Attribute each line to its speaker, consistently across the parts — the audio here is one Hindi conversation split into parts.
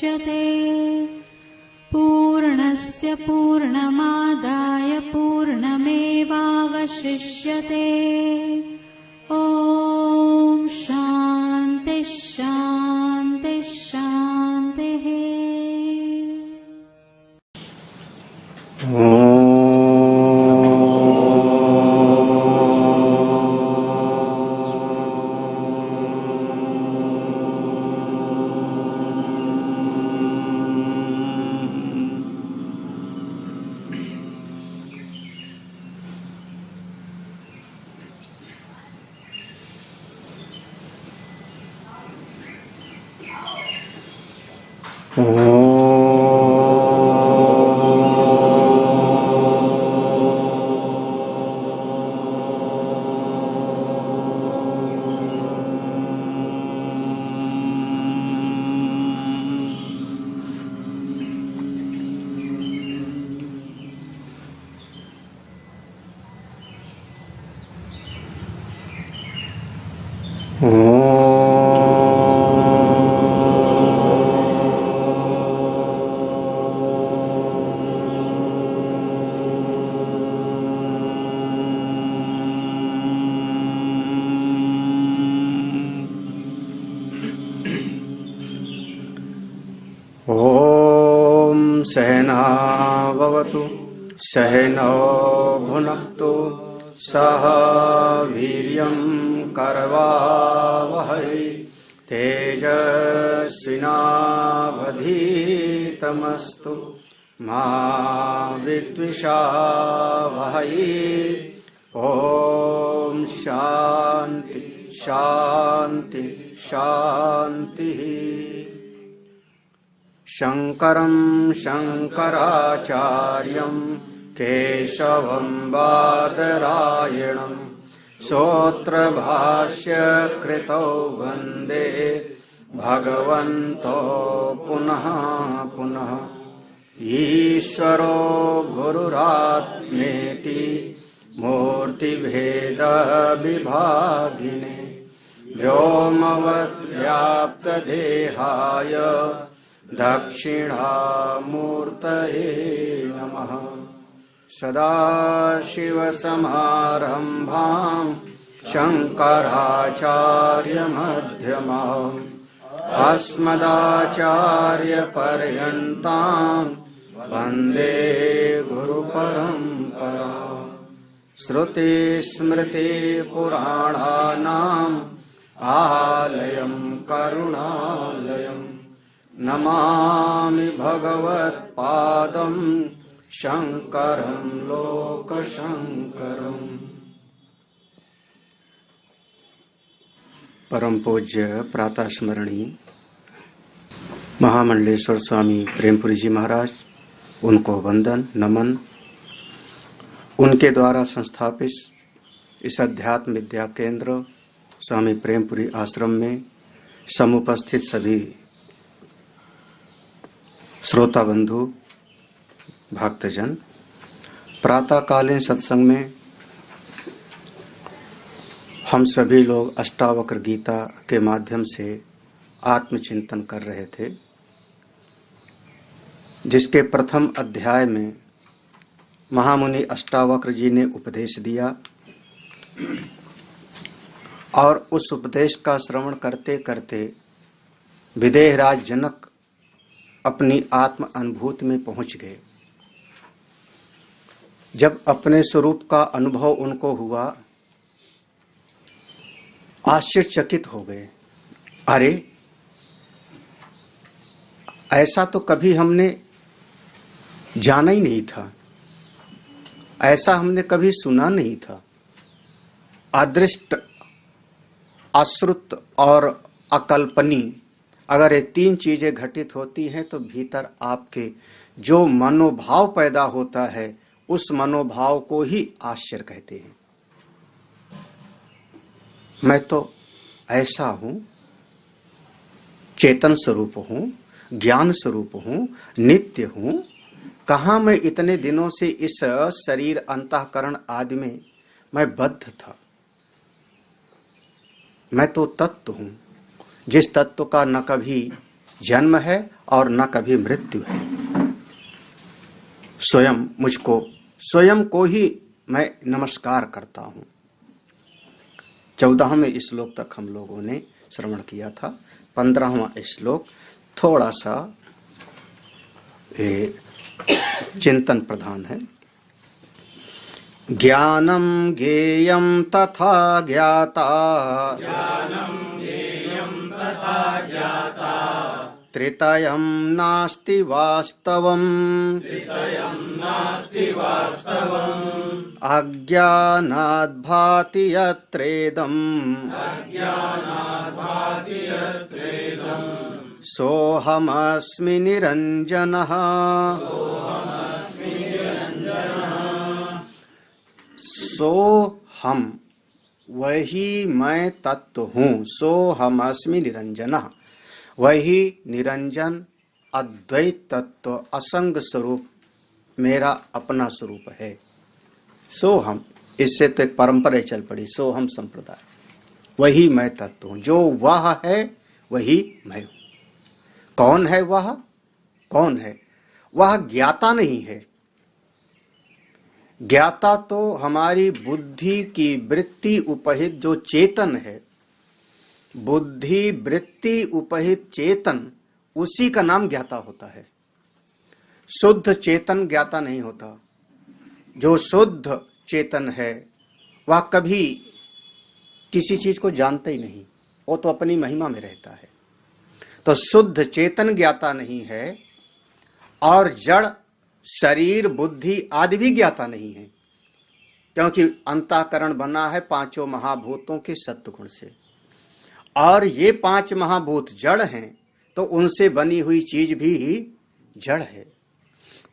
Speaker 1: मुच्यते। पूर्णस्य पूर्णमादाय पूर्णमेवावशिष्यते। ॐ शान्ति शान्ति शान्तिः।
Speaker 2: सहनावतु सहनौ भुनक्तु सह वीर्यं करवावहै तेजस्विनावधीतमस्तु मा विद्विषावहै। ॐ शान्ति शान्ति शान्तिः। शङ्करं शङ्कराचार्यं केशवं बादरायणं सूत्रभाष्यकृतौ वन्दे भगवन्तो पुनः पुनः। ईश्वरो गुरुरात्मेति मूर्तिभेदविभागिने व्योमवद्व्याप्तदेहाय दक्षिणामूर्तये नमः। सदाशिवसमारम्भां शङ्कराचार्यमध्यमाम् अस्मदाचार्यपर्यन्तां वन्दे गुरुपरम्पराम्। श्रुतिस्मृतिपुराणानाम् आलयं करुणालयम् नमामि भगवत्पादं शङ्करं लोकशङ्करम्। परम पूज्य प्रातः स्मरणीय महामंडलेश्वर स्वामी प्रेमपुरी जी महाराज, उनको वंदन नमन। उनके द्वारा संस्थापित इस अध्यात्म विद्या केंद्र स्वामी प्रेमपुरी आश्रम में समुपस्थित सभी श्रोता बंधु भक्तजन, प्रातःकालीन सत्संग में हम सभी लोग अष्टावक्र गीता के माध्यम से आत्मचिंतन कर रहे थे, जिसके प्रथम अध्याय में महामुनि अष्टावक्र जी ने उपदेश दिया और उस उपदेश का श्रवण करते करते विदेहराज जनक अपनी आत्म अनुभूति में पहुंच गए। जब अपने स्वरूप का अनुभव उनको हुआ, आश्चर्यचकित हो गए। अरे, ऐसा तो कभी हमने जाना ही नहीं था, ऐसा हमने कभी सुना नहीं था। अदृष्ट, अश्रुत और अकल्पनीय अगर ये तीन चीजें घटित होती हैं तो भीतर आपके जो मनोभाव पैदा होता है, उस मनोभाव को ही आश्चर्य कहते हैं। मैं तो ऐसा हूं, चेतन स्वरूप हूं, ज्ञान स्वरूप हूं, नित्य हूं। कहाँ मैं इतने दिनों से इस शरीर अंतःकरण आदि में मैं बद्ध था। मैं तो तत्व हूं, जिस तत्व का न कभी जन्म है और न कभी मृत्यु है। स्वयं को ही मैं नमस्कार करता हूँ। 14वें श्लोक तक हम लोगों ने श्रवण किया था। 15वां श्लोक थोड़ा सा चिंतन प्रधान है। ज्ञानम ज्ञेयम तथा ज्ञाता त्रितयं नास्ति वास्तवम् अज्ञानाद् भाति यत्रेदम् सोऽहमस्मि निरञ्जनः। सोऽहम् वही मैं तत्व हूँ। सोऽहमस्मि निरंजनः वही निरंजन अद्वैत तत्व असंग स्वरूप मेरा अपना स्वरूप है। सोहम, इससे तो एक परंपरा चल पड़ी, सोहम संप्रदाय। वही मैं तत्व हूँ, जो वह है वही मैं हूँ। कौन है वह? कौन है वह? ज्ञाता नहीं है। ज्ञाता तो हमारी बुद्धि की वृत्ति उपहित जो चेतन है, बुद्धि वृत्ति उपहित चेतन, उसी का नाम ज्ञाता होता है। शुद्ध चेतन ज्ञाता नहीं होता। जो शुद्ध चेतन है वह कभी किसी चीज को जानता ही नहीं, वो तो अपनी महिमा में रहता है। तो शुद्ध चेतन ज्ञाता नहीं है और जड़ शरीर बुद्धि आदि भी ज्ञाता नहीं है, क्योंकि अंतःकरण बना है पांचों महाभूतों के सत्व गुण से, और ये 5 महाभूत जड़ हैं, तो उनसे बनी हुई चीज भी जड़ है।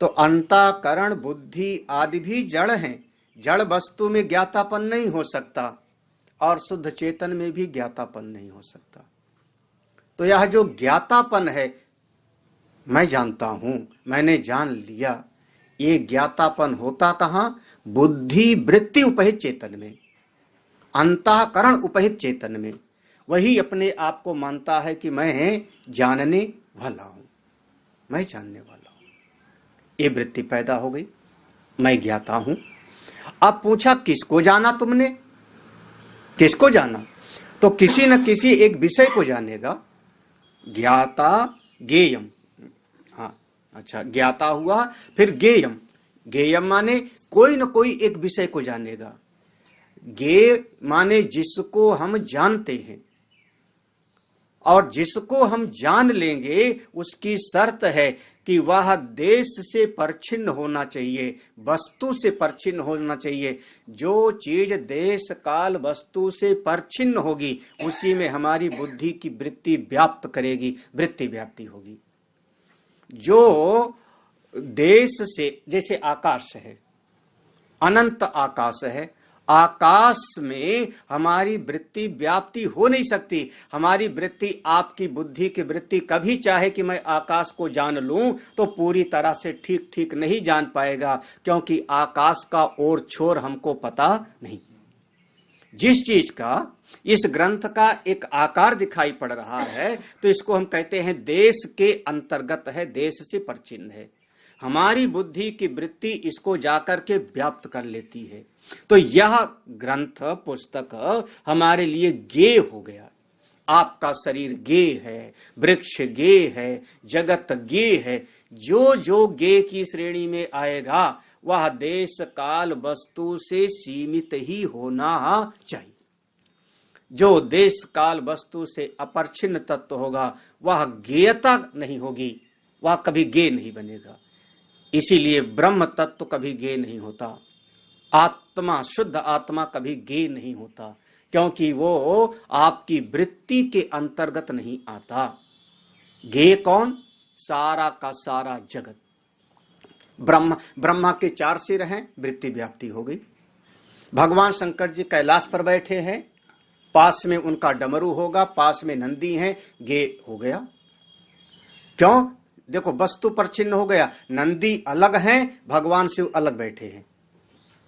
Speaker 2: तो अंतःकरण बुद्धि आदि भी जड़ हैं। जड़ वस्तु में ज्ञातापन नहीं हो सकता और शुद्ध चेतन में भी ज्ञातापन नहीं हो सकता। तो यह जो ज्ञातापन है, मैं जानता हूं, मैंने जान लिया, ये ज्ञातापन होता कहाँ? बुद्धि वृत्ति उपहित चेतन में, अंतःकरण उपहित चेतन में। वही अपने आप को मानता है कि मैं जानने वाला हूं, मैं जानने वाला हूं। ये वृत्ति पैदा हो गई, मैं ज्ञाता हूं। अब पूछा किसको जाना तुमने? किसको जाना? तो किसी न किसी एक विषय को जानेगा। ज्ञाता ज्ञेयम, हाँ अच्छा, ज्ञाता हुआ, फिर ज्ञेयम। ज्ञेयम माने कोई न कोई एक विषय को जानेगा। ज्ञेय माने जिसको हम जानते हैं, और जिसको हम जान लेंगे उसकी शर्त है कि वह देश से परिच्छिन्न होना चाहिए, वस्तु से परिच्छिन्न होना चाहिए। जो चीज देश काल वस्तु से परिच्छिन्न होगी उसी में हमारी बुद्धि की वृत्ति व्याप्त करेगी, वृत्ति व्याप्ति होगी। जो देश से, जैसे आकाश है, अनंत आकाश है, आकाश में हमारी वृत्ति व्याप्ति हो नहीं सकती। हमारी वृत्ति, आपकी बुद्धि की वृत्ति कभी चाहे कि मैं आकाश को जान लूं तो पूरी तरह से ठीक ठीक नहीं जान पाएगा, क्योंकि आकाश का ओर छोर हमको पता नहीं। जिस चीज का इस ग्रंथ का एक आकार दिखाई पड़ रहा है तो इसको हम कहते हैं देश के अंतर्गत है, देश से परिचिन्न है। हमारी बुद्धि की वृत्ति इसको जाकर के व्याप्त कर लेती है। तो यह ग्रंथ पुस्तक हमारे लिए ज्ञेय हो गया। आपका शरीर ज्ञेय है, वृक्ष ज्ञेय है, जगत ज्ञेय है। जो जो ज्ञेय की श्रेणी में आएगा वह देश काल वस्तु से सीमित ही होना चाहिए। जो देश काल वस्तु से अपरिच्छिन्न तत्व होगा वह ज्ञेयता नहीं होगी, वह कभी ज्ञेय नहीं बनेगा। इसीलिए ब्रह्म तत्व कभी ज्ञेय नहीं होता, आत्मा, शुद्ध आत्मा कभी ज्ञेय नहीं होता, क्योंकि वो आपकी वृत्ति के अंतर्गत नहीं आता। ज्ञेय कौन? सारा का सारा जगत। ब्रह्मा के 4 सिर हैं, वृत्ति व्याप्ति हो गई। भगवान शंकर जी कैलाश पर बैठे हैं, पास में उनका डमरू होगा, पास में नंदी है, ज्ञेय हो गया। क्यों? देखो, वस्तु परिच्छिन्न हो गया। नंदी अलग हैं, भगवान शिव अलग बैठे हैं।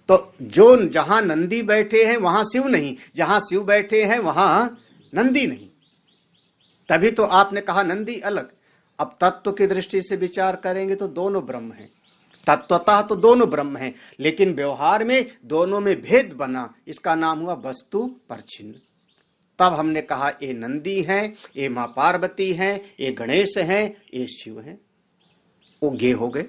Speaker 2: तो जो जहां नंदी बैठे हैं वहां शिव नहीं, जहां शिव बैठे हैं वहां नंदी नहीं। तभी तो आपने कहा नंदी अलग। अब तत्व की दृष्टि से विचार करेंगे तो दोनों ब्रह्म हैं, तत्वतः तो दोनों ब्रह्म हैं, लेकिन व्यवहार में दोनों में भेद बना, इसका नाम हुआ वस्तु परछिन्न। तब हमने कहा ये नंदी हैं, ये मां पार्वती हैं, ये गणेश हैं, ये शिव हैं, वो गे हो गए।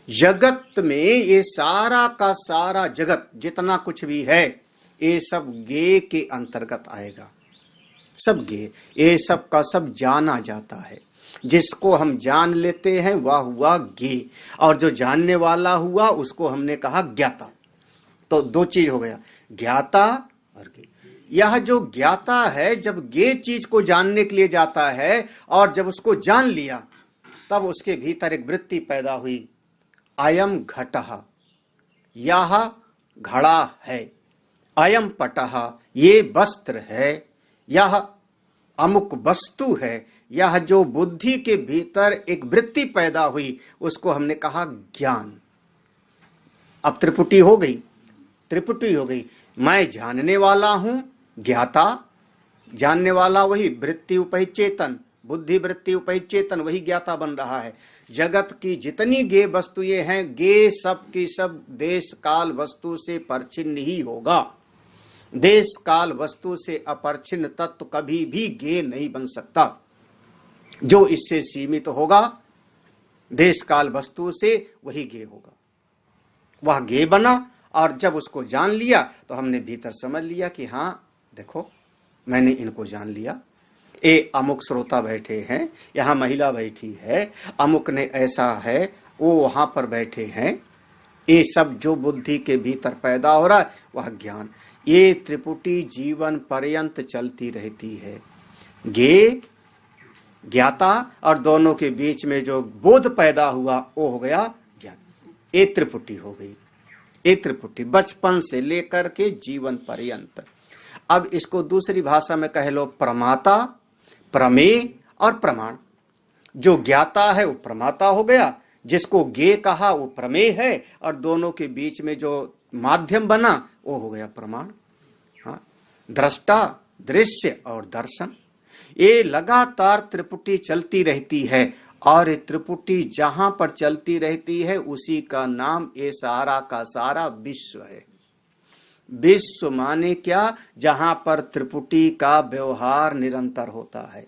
Speaker 2: जगत में ये सारा का सारा जगत जितना कुछ भी है ये सब गे के अंतर्गत आएगा, सब गे, ये सब का सब जाना जाता है। जिसको हम जान लेते हैं वह हुआ गे, और जो जानने वाला हुआ उसको हमने कहा ज्ञाता। तो दो चीज हो गया, ज्ञाता और गे। यह जो ज्ञाता है जब गे चीज को जानने के लिए जाता है और जब उसको जान लिया तब उसके भीतर एक वृत्ति पैदा हुई, अयम घटः, यह घड़ा है, अयम पटः, ये वस्त्र है, यह अमुक वस्तु है। यह जो बुद्धि के भीतर एक वृत्ति पैदा हुई उसको हमने कहा ज्ञान। अब त्रिपुटी हो गई, त्रिपुटी हो गई। मैं जानने वाला हूं, ज्ञाता, जानने वाला वही वृत्ति उपहित चेतन, बुद्धि वृत्ति उपहित चेतन, वही ज्ञाता बन रहा है। जगत की जितनी गे वस्तुएं हैं, गे सब की सब देश काल वस्तु से परछिन्न ही होगा। देश काल वस्तु से अपरछिन्न तत्व कभी भी गे नहीं बन सकता। जो इससे सीमित होगा देश काल वस्तु से, वही गे होगा। वह गे बना, और जब उसको जान लिया तो हमने भीतर समझ लिया कि हाँ देखो मैंने इनको जान लिया। ए अमुक श्रोता बैठे हैं, यहाँ महिला बैठी है, अमुक ने ऐसा है, वो वहां पर बैठे हैं। ये सब जो बुद्धि के भीतर पैदा हो रहा है वह ज्ञान। ये त्रिपुटी जीवन पर्यंत चलती रहती है। गे ज्ञाता और दोनों के बीच में जो बोध पैदा हुआ वो हो गया ज्ञान। ये त्रिपुटी हो गई, ये त्रिपुटी बचपन से लेकर के जीवन पर्यंत। अब इसको दूसरी भाषा में कह लो प्रमाता, प्रमेय और प्रमाण। जो ज्ञाता है वो प्रमाता हो गया, जिसको गे कहा वो प्रमेय है, और दोनों के बीच में जो माध्यम बना वो हो गया प्रमाण। हाँ, दृष्टा, दृश्य और दर्शन, ये लगातार त्रिपुटी चलती रहती है। और ये त्रिपुटी जहां पर चलती रहती है उसी का नाम ये सारा का सारा विश्व है। विश्व माने क्या? जहां पर त्रिपुटी का व्यवहार निरंतर होता है।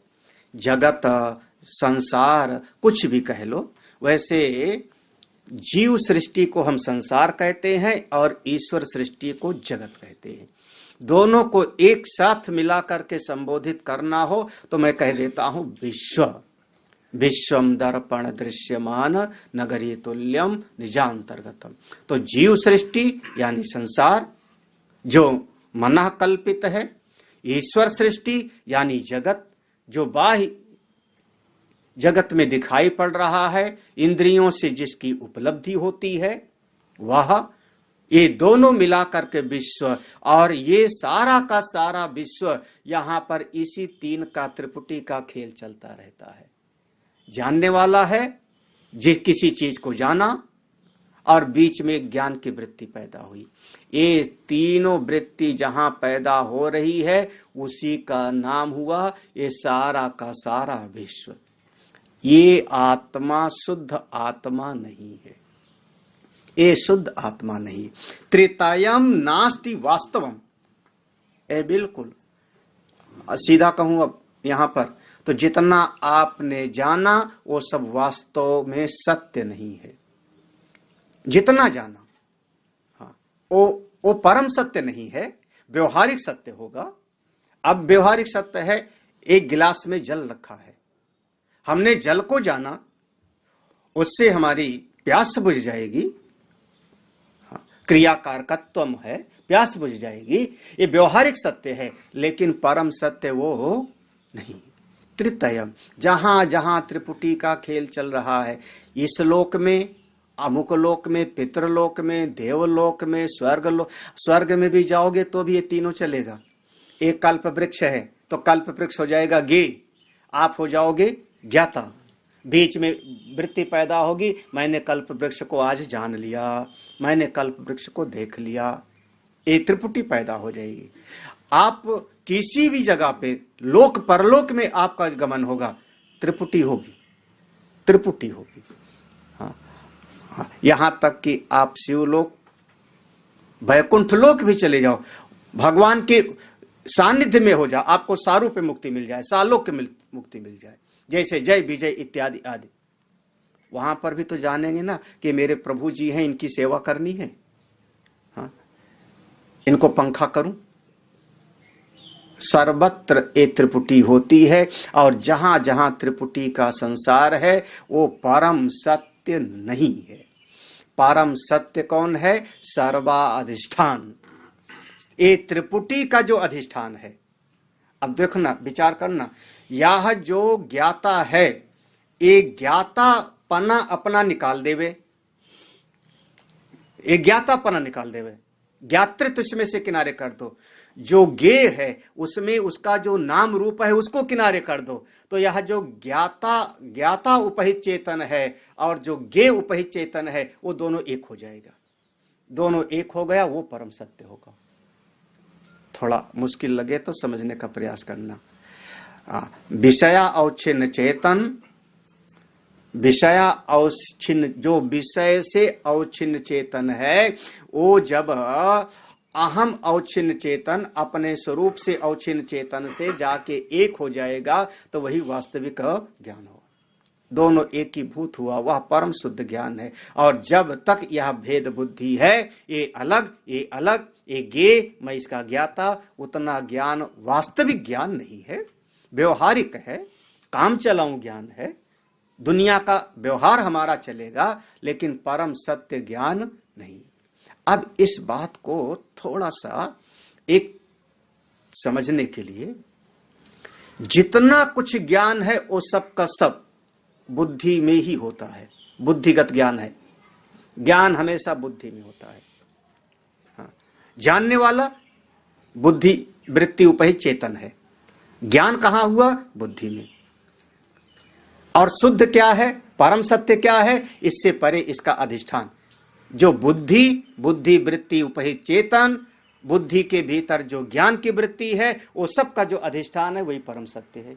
Speaker 2: जगत, संसार, कुछ भी कह लो। वैसे जीव सृष्टि को हम संसार कहते हैं और ईश्वर सृष्टि को जगत कहते हैं। दोनों को एक साथ मिला करके संबोधित करना हो तो मैं कह देता हूं विश्व। विश्वम दर्पण दृश्यमान नगरी तुल्यम निजांतर्गतम। तो जीव सृष्टि यानी संसार जो मनः कल्पित है, ईश्वर सृष्टि यानी जगत जो बाह्य जगत में दिखाई पड़ रहा है, इंद्रियों से जिसकी उपलब्धि होती है वह, ये दोनों मिला करके विश्व। और ये सारा का सारा विश्व, यहां पर इसी तीन का त्रिपुटी का खेल चलता रहता है। जानने वाला है, जिस किसी चीज को जाना, और बीच में ज्ञान की वृत्ति पैदा हुई। ये तीनों वृत्ति जहां पैदा हो रही है उसी का नाम हुआ ये सारा का सारा विश्व। ये आत्मा शुद्ध आत्मा नहीं है, ये शुद्ध आत्मा नहीं। त्रितायम नास्ति वास्तवम, ए बिल्कुल सीधा कहूं अब यहां पर तो जितना आपने जाना वो सब वास्तव में सत्य नहीं है। जितना जाना, हाँ, वो परम सत्य नहीं है, व्यवहारिक सत्य होगा। अब व्यवहारिक सत्य है, एक गिलास में जल रखा है, हमने जल को जाना, उससे हमारी प्यास बुझ जाएगी। हाँ, क्रियाकारकत्वम है, प्यास बुझ जाएगी। ये व्यवहारिक सत्य है, लेकिन परम सत्य वो नहीं। त्रितयम, जहां जहां त्रिपुटी का खेल चल रहा है, इस लोक में, अमुक लोक में, पितृलोक में, देवलोक में, स्वर्ग में भी जाओगे तो भी ये तीनों चलेगा। एक कल्प वृक्ष है तो कल्प वृक्ष हो जाएगा गे, आप हो जाओगे ज्ञाता। बीच में वृत्ति पैदा होगी, मैंने कल्प वृक्ष को आज जान लिया, मैंने कल्प वृक्ष को देख लिया, ये त्रिपुटी पैदा हो जाएगी। आप किसी भी जगह पे लोक परलोक में आपका गमन होगा, त्रिपुटी होगी। त्रिपुटी होगी। हाँ, हाँ, यहां तक कि आप शिवलोक वैकुंठ लोक भी चले जाओ, भगवान के सानिध्य में हो जाओ, आपको सारूप मुक्ति मिल जाए, सालोक मुक्ति मिल जाए, जैसे जय विजय इत्यादि आदि। वहां पर भी तो जानेंगे ना कि मेरे प्रभु जी हैं, इनकी सेवा करनी है, हाँ, इनको पंखा करूं। सर्वत्र ये त्रिपुटी होती है, और जहां जहां त्रिपुटी का संसार है वो परम सत्य नहीं है। परम सत्य कौन है? सर्वाधिष्ठान, ये त्रिपुटी का जो अधिष्ठान है। अब देखना, विचार करना, यह जो ज्ञाता है, ये ज्ञाता पना अपना निकाल देवे, ये ज्ञाता पना निकाल देवे, ज्ञातृत्व इसमें से किनारे कर दो, जो ज्ञेय है उसमें उसका जो नाम रूप है उसको किनारे कर दो, तो यह जो ज्ञाता उपहित चेतन है और जो ज्ञेय उपहित चेतन है वो दोनों एक हो जाएगा। दोनों एक हो गया, वो परम सत्य होगा। थोड़ा मुश्किल लगे तो समझने का प्रयास करना। विषया अवच्छिन्न चेतन, विषया अवच्छिन्न, जो विषय से अवच्छिन्न चेतन है, वो जब अहम अवच्छिन्न चेतन अपने स्वरूप से अवच्छिन्न चेतन से जाके एक हो जाएगा, तो वही वास्तविक ज्ञान हो। दोनों एक ही भूत हुआ, वह परम शुद्ध ज्ञान है। और जब तक यह भेद बुद्धि है, ये अलग, ये अलग, ये ज्ञेय, मैं इसका ज्ञाता, उतना ज्ञान वास्तविक ज्ञान नहीं है, व्यवहारिक है, काम चलाऊं ज्ञान है, दुनिया का व्यवहार हमारा चलेगा, लेकिन परम सत्य ज्ञान नहीं। अब इस बात को थोड़ा सा एक समझने के लिए, जितना कुछ ज्ञान है वो सब का सब बुद्धि में ही होता है, बुद्धिगत ज्ञान है। ज्ञान हमेशा बुद्धि में होता है। हाँ, जानने वाला बुद्धि वृत्ति उपहित चेतन है, ज्ञान कहां हुआ? बुद्धि में। और शुद्ध क्या है? परम सत्य क्या है? इससे परे इसका अधिष्ठान, जो बुद्धि वृत्ति उपहित चेतन, बुद्धि के भीतर जो ज्ञान की वृत्ति है, वो सब का जो अधिष्ठान है वही परम सत्य है।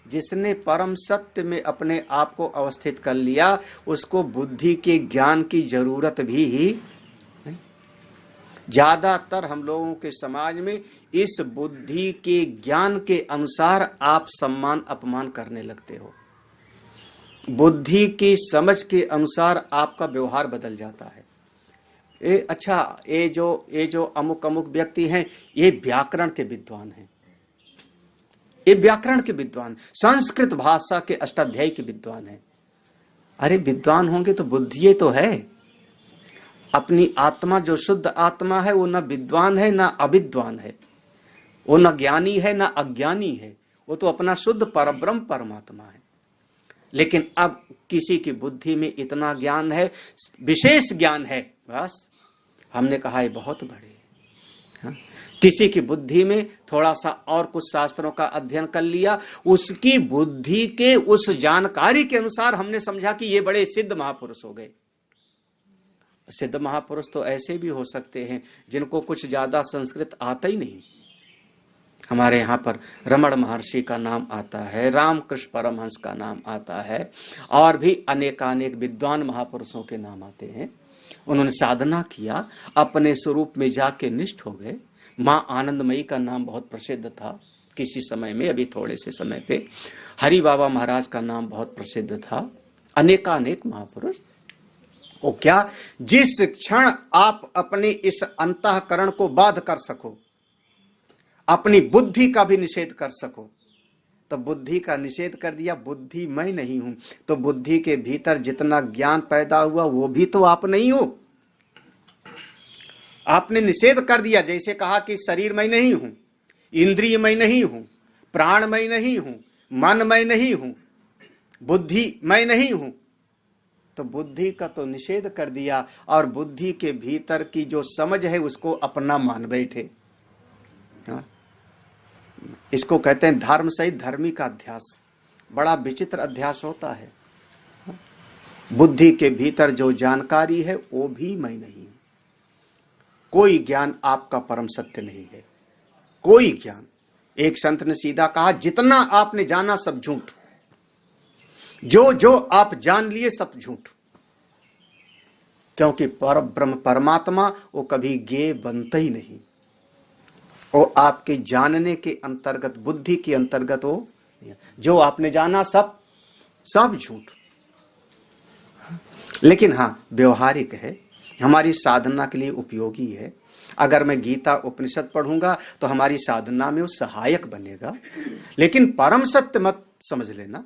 Speaker 2: जिसने परम सत्य में अपने आप को अवस्थित कर लिया, उसको बुद्धि के ज्ञान की जरूरत भी ही नहीं। ज्यादातर हम लोगों के समाज में इस बुद्धि के ज्ञान के अनुसार आप सम्मान अपमान करने लगते हो। बुद्धि की समझ के अनुसार आपका व्यवहार बदल जाता है। ये जो अमुक अमुक व्यक्ति हैं, ये व्याकरण के विद्वान हैं, ये व्याकरण के विद्वान, संस्कृत भाषा के अष्टाध्यायी के विद्वान हैं। अरे विद्वान होंगे तो बुद्धि तो है। अपनी आत्मा जो शुद्ध आत्मा है वो न विद्वान है न अविद्वान है, वो न ज्ञानी है न अज्ञानी है, वो तो अपना शुद्ध परब्रह्म परमात्मा है। लेकिन अब किसी की बुद्धि में इतना ज्ञान है, विशेष ज्ञान है, बस हमने कहा ये बहुत बड़े। हाँ? किसी की बुद्धि में थोड़ा सा और कुछ शास्त्रों का अध्ययन कर लिया, उसकी बुद्धि के उस जानकारी के अनुसार हमने समझा कि ये बड़े सिद्ध महापुरुष हो गए। सिद्ध महापुरुष तो ऐसे भी हो सकते हैं जिनको कुछ ज्यादा संस्कृत आता ही नहीं। हमारे यहाँ पर रमण महर्षि का नाम आता है, रामकृष्ण परमहंस का नाम आता है, और भी अनेकानेक विद्वान महापुरुषों के नाम आते हैं। उन्होंने साधना किया, अपने स्वरूप में जाके निष्ठ हो गए। माँ आनंदमयी का नाम बहुत प्रसिद्ध था किसी समय में, अभी थोड़े से समय पे हरि बाबा महाराज का नाम बहुत प्रसिद्ध था। अनेकानेक महापुरुष। वो क्या, जिस क्षण आप अपने इस अंतःकरण को बाध कर सको, अपनी बुद्धि का भी निषेध कर सको, तो बुद्धि का निषेध कर दिया, बुद्धि मैं नहीं हूं, तो बुद्धि के भीतर जितना ज्ञान पैदा हुआ वो भी तो आप नहीं हो। आपने निषेध कर दिया, जैसे कहा कि शरीर मैं नहीं हूं, इंद्रिय मैं नहीं हूं, प्राण मैं नहीं हूं, मन मैं नहीं हूं, बुद्धि मैं नहीं हूं, तो बुद्धि का तो निषेध कर दिया और बुद्धि के भीतर की जो समझ है उसको अपना मान बैठे। हाँ? इसको कहते हैं धर्म सहित धर्मी का अध्यास। बड़ा विचित्र अध्यास होता है। बुद्धि के भीतर जो जानकारी है वो भी मैं नहीं। कोई ज्ञान आपका परम सत्य नहीं है, कोई ज्ञान। एक संत ने सीधा कहा, जितना आपने जाना सब झूठ। जो जो आप जान लिए सब झूठ, क्योंकि पर ब्रह्म परमात्मा वो कभी ज्ञेय बनता ही नहीं, वो आपके जानने के अंतर्गत, बुद्धि के अंतर्गत हो। जो आपने जाना सब सब झूठ। लेकिन हाँ, व्यवहारिक है, हमारी साधना के लिए उपयोगी है। अगर मैं गीता उपनिषद पढ़ूंगा तो हमारी साधना में वो सहायक बनेगा, लेकिन परम सत्य मत समझ लेना।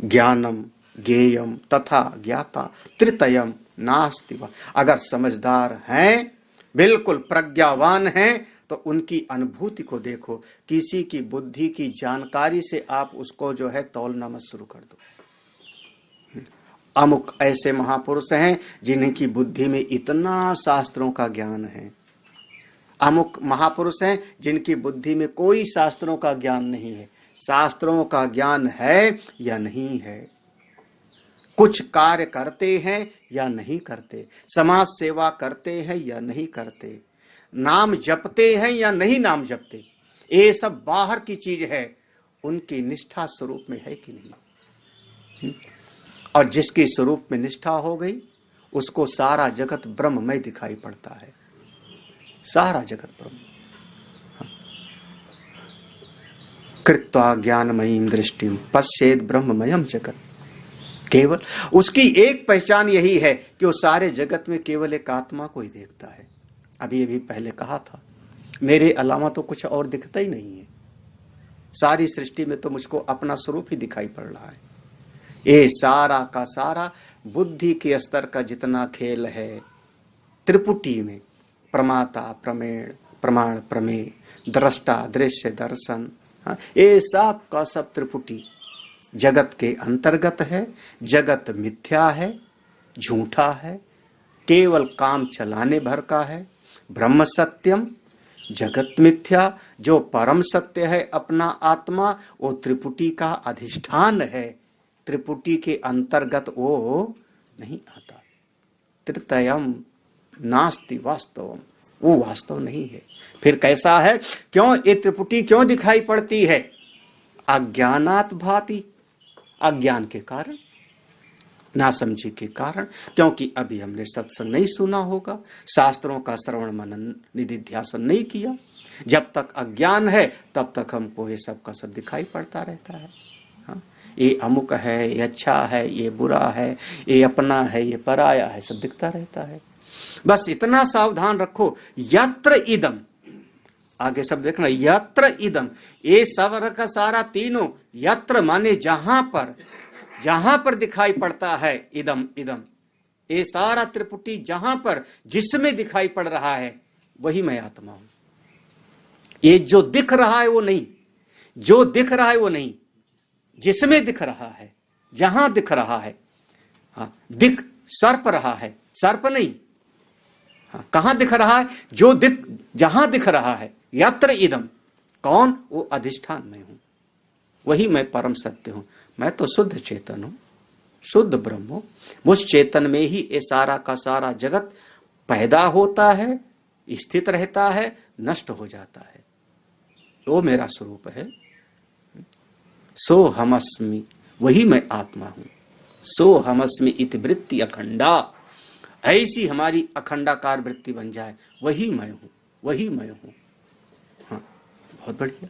Speaker 2: ज्ञानम ज्ञेयम तथा ज्ञाता तृतयम नास्ति वा। अगर समझदार हैं, बिल्कुल प्रज्ञावान हैं, तो उनकी अनुभूति को देखो। किसी की बुद्धि की जानकारी से आप उसको जो है तौलना मत शुरू कर दो। अमुक ऐसे महापुरुष हैं जिन्हीं बुद्धि में इतना शास्त्रों का ज्ञान है, अमुक महापुरुष हैं जिनकी बुद्धि में कोई शास्त्रों का ज्ञान नहीं है। शास्त्रों का ज्ञान है या नहीं है, कुछ कार्य करते हैं या नहीं करते, समाज सेवा करते हैं या नहीं करते, नाम जपते हैं या नहीं नाम जपते, ये सब बाहर की चीज है, उनकी निष्ठा स्वरूप में है कि नहीं। और जिसकी स्वरूप में निष्ठा हो गई उसको सारा जगत ब्रह्ममय दिखाई पड़ता है, सारा जगत ब्रह्म। कृत्वा ज्ञानमयीं दृष्टिम पश्येद ब्रह्ममयम जगत। केवल उसकी एक पहचान यही है कि वो सारे जगत में केवल एक आत्मा को ही देखता है। अभी पहले कहा था, मेरे अलावा तो कुछ और दिखता ही नहीं है, सारी सृष्टि में तो मुझको अपना स्वरूप ही दिखाई पड़ रहा है। ये सारा का सारा बुद्धि के स्तर का जितना खेल है त्रिपुटी में, प्रमाता प्रमेण प्रमाण प्रमेय, दृष्टा दृश्य दर्शन, ये सब का सब त्रिपुटी जगत के अंतर्गत है। जगत मिथ्या है, झूठा है, केवल काम चलाने भर का है। ब्रह्म सत्यम जगत मिथ्या, जो परम सत्य है अपना आत्मा, वो त्रिपुटी का अधिष्ठान है, त्रिपुटी के अंतर्गत वो नहीं आता। तृतयम नास्ति वास्तवम, वो वास्तव नहीं है। फिर कैसा है, क्यों ये त्रिपुटी क्यों दिखाई पड़ती है? अज्ञानात भाति, अज्ञान के कारण, नासमझी के कारण, क्योंकि अभी हमने सत्संग नहीं सुना होगा, शास्त्रों का श्रवण मनन निधिध्यासन नहीं किया। जब तक अज्ञान है तब तक हमको ये सब का सब दिखाई पड़ता रहता है। हाँ? ये अमुक है, ये अच्छा है, ये बुरा है, ये अपना है, ये पराया है, सब दिखता रहता है। बस इतना सावधान रखो, यत्र इदम, आगे सब देखना, यत्र इदम, ये सवर का सारा तीनों, यत्र माने जहां पर दिखाई पड़ता है, इदम इदम, ये सारा त्रिपुटी जहां पर जिसमें दिखाई पड़ रहा है वही मैं आत्मा हूं। ये जो दिख रहा है वो नहीं, जो दिख रहा है वो नहीं, जिसमें दिख रहा है, जहां दिख रहा है। हाँ, दिख सर्प रहा है, सर्प नहीं। हाँ, कहां दिख रहा है? जो दिख, जहां दिख रहा है, यत्र इदम, कौन? वो अधिष्ठान में हूं, वही मैं परम सत्य हूं। मैं तो शुद्ध चेतन हूं, शुद्ध ब्रह्म हूं। उस चेतन में ही ये सारा का सारा जगत पैदा होता है, स्थित रहता है, नष्ट हो जाता है। वो मेरा स्वरूप है। सो हमस्मि, वही मैं आत्मा हूं। सो हमस्मि इति वृत्ति अखंडा, ऐसी हमारी अखंडाकार वृत्ति बन जाए, वही मैं हूं, वही मैं हूं। हाँ, बहुत बढ़िया।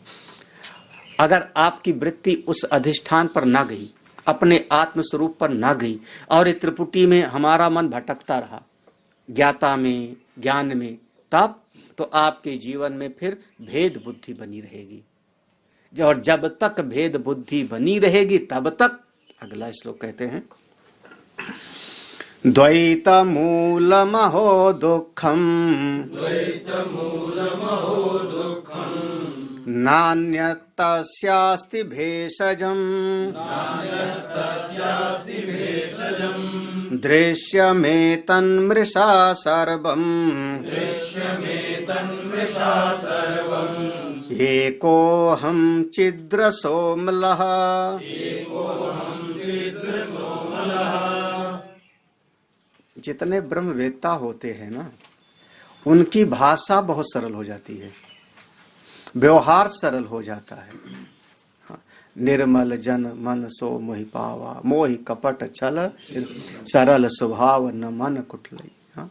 Speaker 2: अगर आपकी वृत्ति उस अधिष्ठान पर ना गई, अपने आत्म स्वरूप पर ना गई, और इस त्रिपुटी में हमारा मन भटकता रहा, ज्ञाता में, ज्ञान में, तब तो आपके जीवन में फिर भेद बुद्धि बनी रहेगी। और जब तक भेद बुद्धि बनी रहेगी तब तक, अगला श्लोक कहते हैं, द्वैत मूलमहो दुःखम् नान्यतस्यास्ति भेषजम् दृश्यमेतन्मृषा सर्वम् एकोऽहं छिद्रसोमलः। जितने ब्रह्मवेत्ता होते हैं ना, उनकी भाषा बहुत सरल हो जाती है, व्यवहार सरल हो जाता है। हाँ, निर्मल जन मन सो मोहि पावा, मोहि कपट छल सरल स्वभाव न मन कुटलई। हाँ,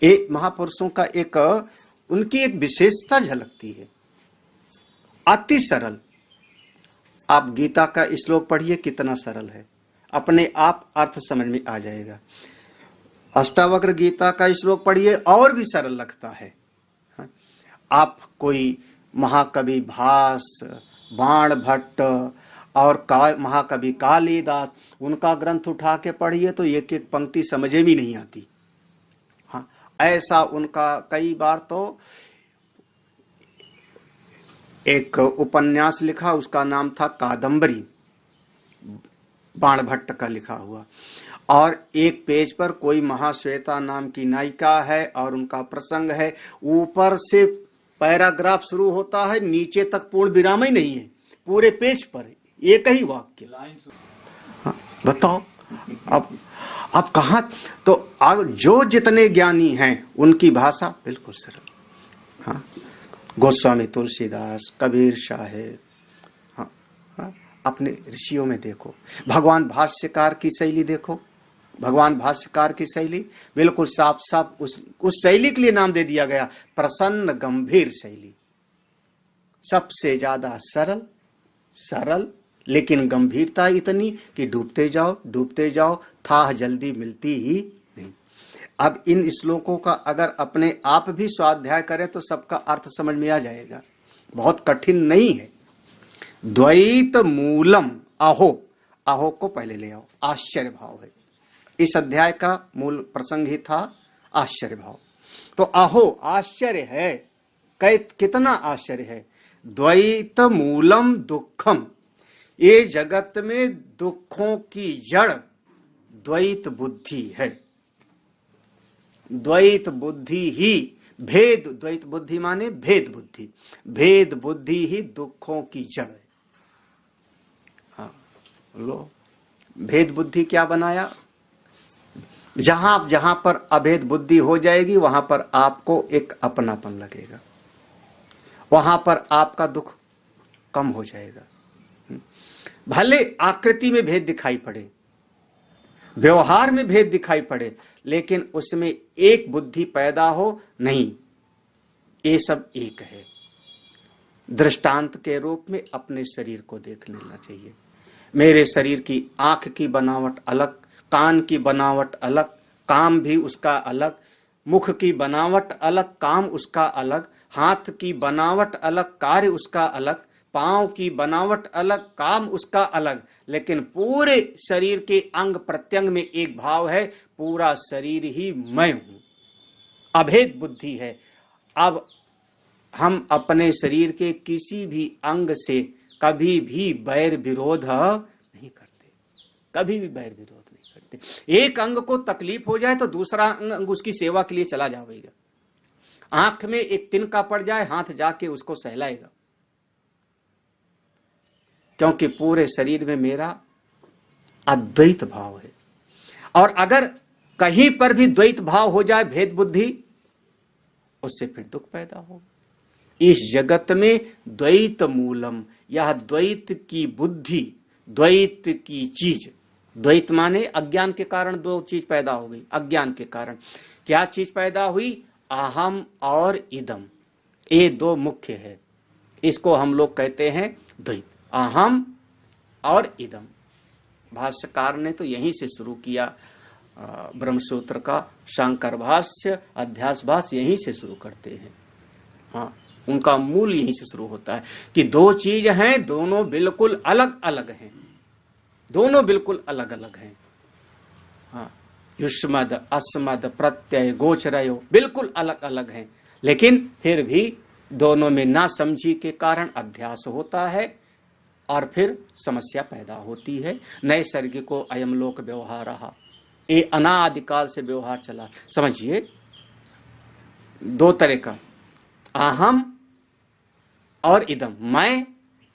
Speaker 2: ये महापुरुषों का एक उनकी एक विशेषता झलकती है, अति सरल। आप गीता का श्लोक पढ़िए, कितना सरल है, अपने आप अर्थ समझ में आ जाएगा। अष्टावक्र गीता का श्लोक पढ़िए, और भी सरल लगता है। आप कोई महाकवि भास, बाण भट्ट और महाकवि कालिदास, उनका ग्रंथ उठा के पढ़िए तो एक एक पंक्ति समझ में नहीं आती। हाँ, ऐसा उनका कई बार तो एक उपन्यास लिखा, उसका नाम था कादंबरी, बाण भट्ट का लिखा हुआ, और एक पेज पर कोई महाश्वेता नाम की नायिका है और उनका प्रसंग है, ऊपर से पैराग्राफ शुरू होता है, नीचे तक पूर्ण विराम ही नहीं है, पूरे पेज पर एक ही वाक्य। हाँ, बताओ अब कहां तो जो जितने ज्ञानी हैं उनकी भाषा बिल्कुल सरल। हाँ, गोस्वामी तुलसीदास, कबीर साहेब, हाँ, हाँ, अपने ऋषियों में देखो, भगवान भाष्यकार की शैली देखो, भगवान भाष्यकार की शैली बिल्कुल साफ साफ उस शैली के लिए नाम दे दिया गया, प्रसन्न गंभीर शैली, सबसे ज्यादा सरल लेकिन गंभीरता इतनी कि डूबते जाओ थाह जल्दी मिलती ही नहीं। अब इन श्लोकों का अगर अपने आप भी स्वाध्याय करें तो सबका अर्थ समझ में आ जाएगा, बहुत कठिन नहीं है। द्वैत मूलम, अहो को पहले ले आओ, आश्चर्य भाव है। इस अध्याय का मूल प्रसंग ही था आश्चर्य भाव। तो अहो आश्चर्य है, कितना आश्चर्य है। द्वैत मूलम दुखम, ये जगत में दुखों की जड़ द्वैत बुद्धि है। द्वैत बुद्धि ही भेद, द्वैत बुद्धि माने भेद बुद्धि, भेद बुद्धि ही दुखों की जड़ है। हाँ, लो, भेद बुद्धि क्या बनाया? जहां पर अभेद बुद्धि हो जाएगी वहां पर आपको एक अपनापन लगेगा, वहां पर आपका दुख कम हो जाएगा। भले आकृति में भेद दिखाई पड़े, व्यवहार में भेद दिखाई पड़े, लेकिन उसमें एक बुद्धि पैदा हो नहीं, ये सब एक है। दृष्टांत के रूप में अपने शरीर को देख लेना चाहिए। मेरे शरीर की आंख की बनावट अलग, कान की बनावट अलग, काम भी उसका अलग, मुख की बनावट अलग, काम उसका अलग, हाथ की बनावट अलग, कार्य उसका अलग, पांव की बनावट अलग, काम उसका अलग, लेकिन पूरे शरीर के अंग प्रत्यंग में एक भाव है, पूरा शरीर ही मैं हूं। अभेद बुद्धि है। अब हम अपने शरीर के किसी भी अंग से कभी भी बैर विरोध नहीं करते, कभी भी बैर विरोध नहीं करते। एक अंग को तकलीफ हो जाए तो दूसरा अंग उसकी सेवा के लिए चला जाएगा। आंख में एक तिनका पड़ जाए, हाथ जाके उसको सहलाएगा, क्योंकि पूरे शरीर में मेरा अद्वैत भाव है। और अगर कहीं पर भी द्वैत भाव हो जाए, भेद बुद्धि, उससे फिर दुख पैदा हो। इस जगत में द्वैत मूलम, यह द्वैत की बुद्धि, द्वैत की चीज, द्वैत माने अज्ञान के कारण दो चीज पैदा हो गई। अज्ञान के कारण क्या चीज पैदा हुई? अहम और इदम, ये दो मुख्य है। इसको हम लोग कहते हैं द्वैत, अहम और इदम। भाष्यकार ने तो यहीं से शुरू किया, ब्रह्मसूत्र का शंकर भाष्य, अध्यास भाष्य यहीं से शुरू करते हैं। हाँ, उनका मूल यहीं से शुरू होता है कि दो चीज हैं, दोनों बिल्कुल अलग अलग हैं, दोनों बिल्कुल अलग अलग हैं। हाँ, युष्मद अस्मद प्रत्यय गोचरयो बिल्कुल अलग अलग हैं, लेकिन फिर भी दोनों में ना समझी के कारण अध्यास होता है और फिर समस्या पैदा होती है। नैसर्गिको अयम लोक व्यवहार रहा, ये अनादिकाल से व्यवहार चला। समझिए, दो तरह का, अहम और इदम, मैं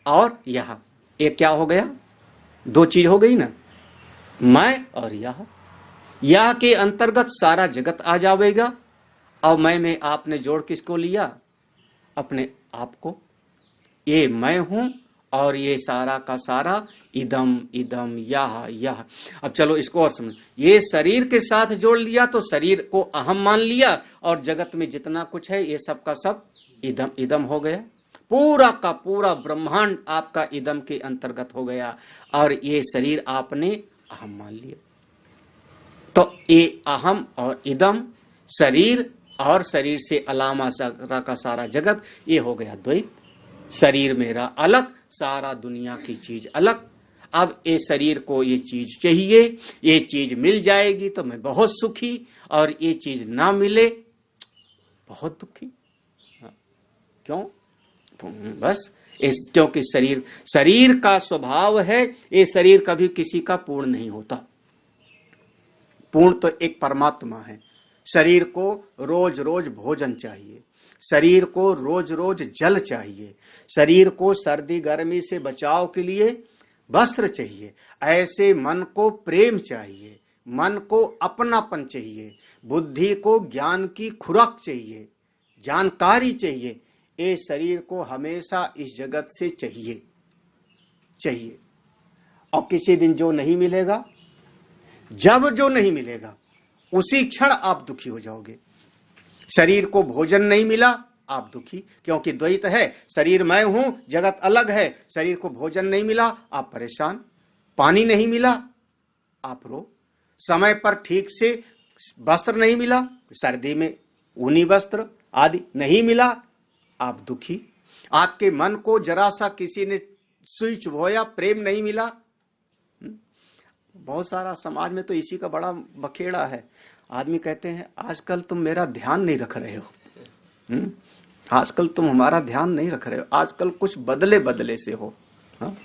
Speaker 2: और यह, ये क्या हो गया? दो चीज हो गई ना, मैं और यह के अंतर्गत सारा जगत आ जाएगा। और मैं में आपने जोड़ किसको लिया? अपने आप को। ये मैं हूं और ये सारा का सारा इदम इदम यह। अब चलो इसको और समझ, ये शरीर के साथ जोड़ लिया तो शरीर को अहम मान लिया, और जगत में जितना कुछ है ये सब का सब इदम इदम हो गया। पूरा का पूरा ब्रह्मांड आपका इदम के अंतर्गत हो गया, और ये शरीर आपने अहम मान लिया। तो ये अहम और इदम, शरीर और शरीर से अलावा सारा का सारा जगत, ये हो गया द्वैत। शरीर मेरा अलग, सारा दुनिया की चीज अलग। अब ये शरीर को ये चीज चाहिए, ये चीज मिल जाएगी तो मैं बहुत सुखी, और ये चीज ना मिले बहुत दुखी। क्यों? बस इस, क्योंकि शरीर का स्वभाव है, ये शरीर कभी किसी का पूर्ण नहीं होता। पूर्ण तो एक परमात्मा है। शरीर को रोज रोज भोजन चाहिए, शरीर को रोज रोज जल चाहिए, शरीर को सर्दी गर्मी से बचाव के लिए वस्त्र चाहिए। ऐसे मन को प्रेम चाहिए, मन को अपनापन चाहिए, बुद्धि को ज्ञान की खुराक चाहिए, जानकारी चाहिए। ये शरीर को हमेशा इस जगत से चाहिए। और किसी दिन जो नहीं मिलेगा, जब जो नहीं मिलेगा, उसी क्षण आप दुखी हो जाओगे। शरीर को भोजन नहीं मिला, आप दुखी, क्योंकि द्वैत है। शरीर मैं हूं, जगत अलग है। शरीर को भोजन नहीं मिला, आप परेशान। पानी नहीं मिला, आप रो। समय पर ठीक से वस्त्र नहीं मिला, सर्दी में ऊनी वस्त्र आदि नहीं मिला, आप दुखी। आपके मन को जरा सा किसी ने सुई चुभोया, प्रेम नहीं मिला। बहुत सारा समाज में तो इसी का बड़ा बखेड़ा है। आदमी कहते हैं आजकल तुम मेरा ध्यान नहीं रख रहे हो, आजकल तुम हमारा ध्यान नहीं रख रहे हो, आजकल कुछ बदले से हो। हाँ?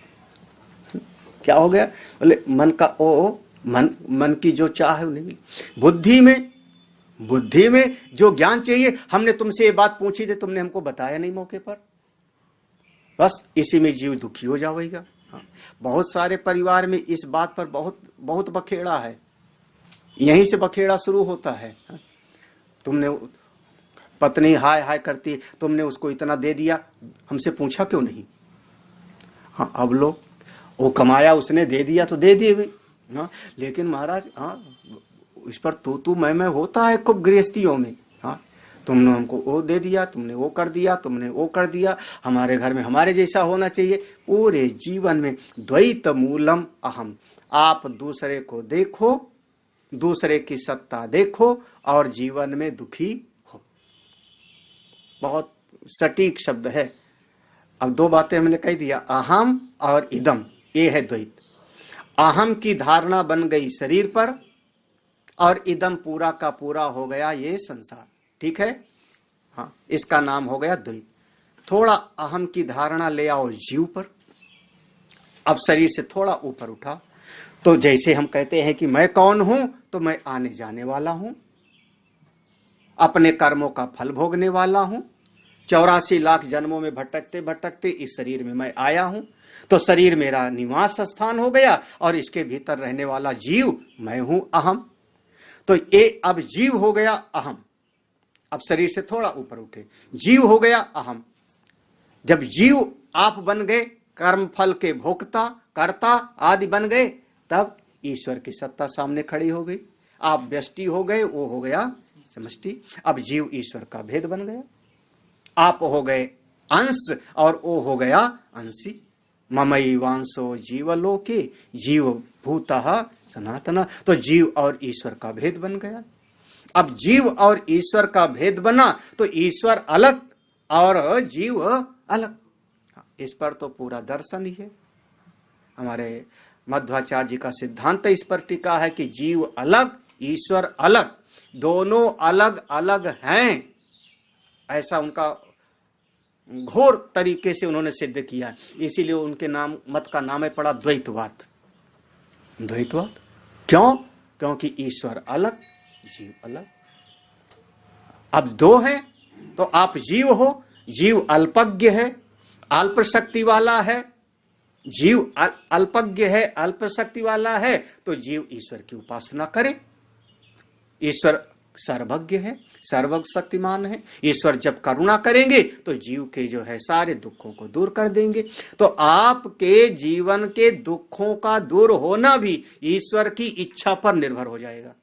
Speaker 2: क्या हो गया? बोले मन का मन की जो चाह है नहीं मिली। बुद्धि में जो ज्ञान चाहिए, हमने तुमसे ये बात पूछी थी, तुमने हमको बताया नहीं मौके पर। बस इसी में जीव दुखी हो जाएगा। हाँ, बहुत सारे परिवार में इस बात पर बहुत बखेड़ा है। यहीं से बखेड़ा शुरू होता है। हाँ, तुमने पत्नी हाय हाय करती, तुमने उसको इतना दे दिया, हमसे पूछा क्यों नहीं? हाँ, अब लोग वो कमाया, उसने दे दिया तो दे दिए भाई। हाँ, लेकिन महाराज, हाँ, इस पर तू मैं होता है खूब गृहस्थियों में। हाँ, तुमने हमको वो दे दिया, तुमने वो कर दिया, तुमने वो कर दिया, हमारे घर में हमारे जैसा होना चाहिए। पूरे जीवन में द्वैत मूलम अहम। आप दूसरे को देखो, दूसरे की सत्ता देखो, और जीवन में दुखी हो। बहुत सटीक शब्द है। अब दो बातें हमने कह दिया, अहम और इदम, ये है द्वैत। अहम की धारणा बन गई शरीर पर, और इदम पूरा का पूरा हो गया ये संसार। ठीक है? हाँ, इसका नाम हो गया द्वैत। थोड़ा अहम की धारणा ले आओ जीव पर। अब शरीर से थोड़ा ऊपर उठा तो जैसे हम कहते हैं कि मैं कौन हूं, तो मैं आने जाने वाला हूं, अपने कर्मों का फल भोगने वाला हूं। 84 लाख जन्मों में भटकते भटकते इस शरीर में मैं आया हूं। तो शरीर मेरा निवास स्थान हो गया, और इसके भीतर रहने वाला जीव मैं हूं, अहम। तो ये अब जीव हो गया अहम। अब शरीर से थोड़ा ऊपर उठे, जीव हो गया अहम। जब जीव आप बन गए, कर्म फल के भोक्ता कर्ता आदि बन गए, तब ईश्वर की सत्ता सामने खड़ी हो गई। आप व्यष्टि हो गए, वो हो गया समष्टि। अब जीव ईश्वर का भेद बन गया। आप हो गए अंश, और वो हो गया अंशी। ममई वांसो जीवलोके जीव भूतः सनातन। तो जीव और ईश्वर का भेद बन गया। अब जीव और ईश्वर का भेद बना तो ईश्वर अलग और जीव अलग। इस पर तो पूरा दर्शन ही है। हमारे मध्वाचार्य जी का सिद्धांत इस पर टिका है कि जीव अलग, ईश्वर अलग, दोनों अलग अलग हैं। ऐसा उनका घोर तरीके से उन्होंने सिद्ध किया। इसीलिए उनके नाम मत का नाम है पड़ा द्वैतवाद। द्वैतवाद क्यों? क्योंकि ईश्वर अलग, जीव अलग। अब दो है तो आप जीव हो, जीव अल्पज्ञ है, अल्प शक्ति वाला है। जीव अल्पज्ञ है, अल्प शक्ति वाला है, तो जीव ईश्वर की उपासना करे। ईश्वर सर्वज्ञ है, सर्वशक्तिमान है। ईश्वर जब करुणा करेंगे तो जीव के जो है सारे दुखों को दूर कर देंगे। तो आपके जीवन के दुखों का दूर होना भी ईश्वर की इच्छा पर निर्भर हो जाएगा।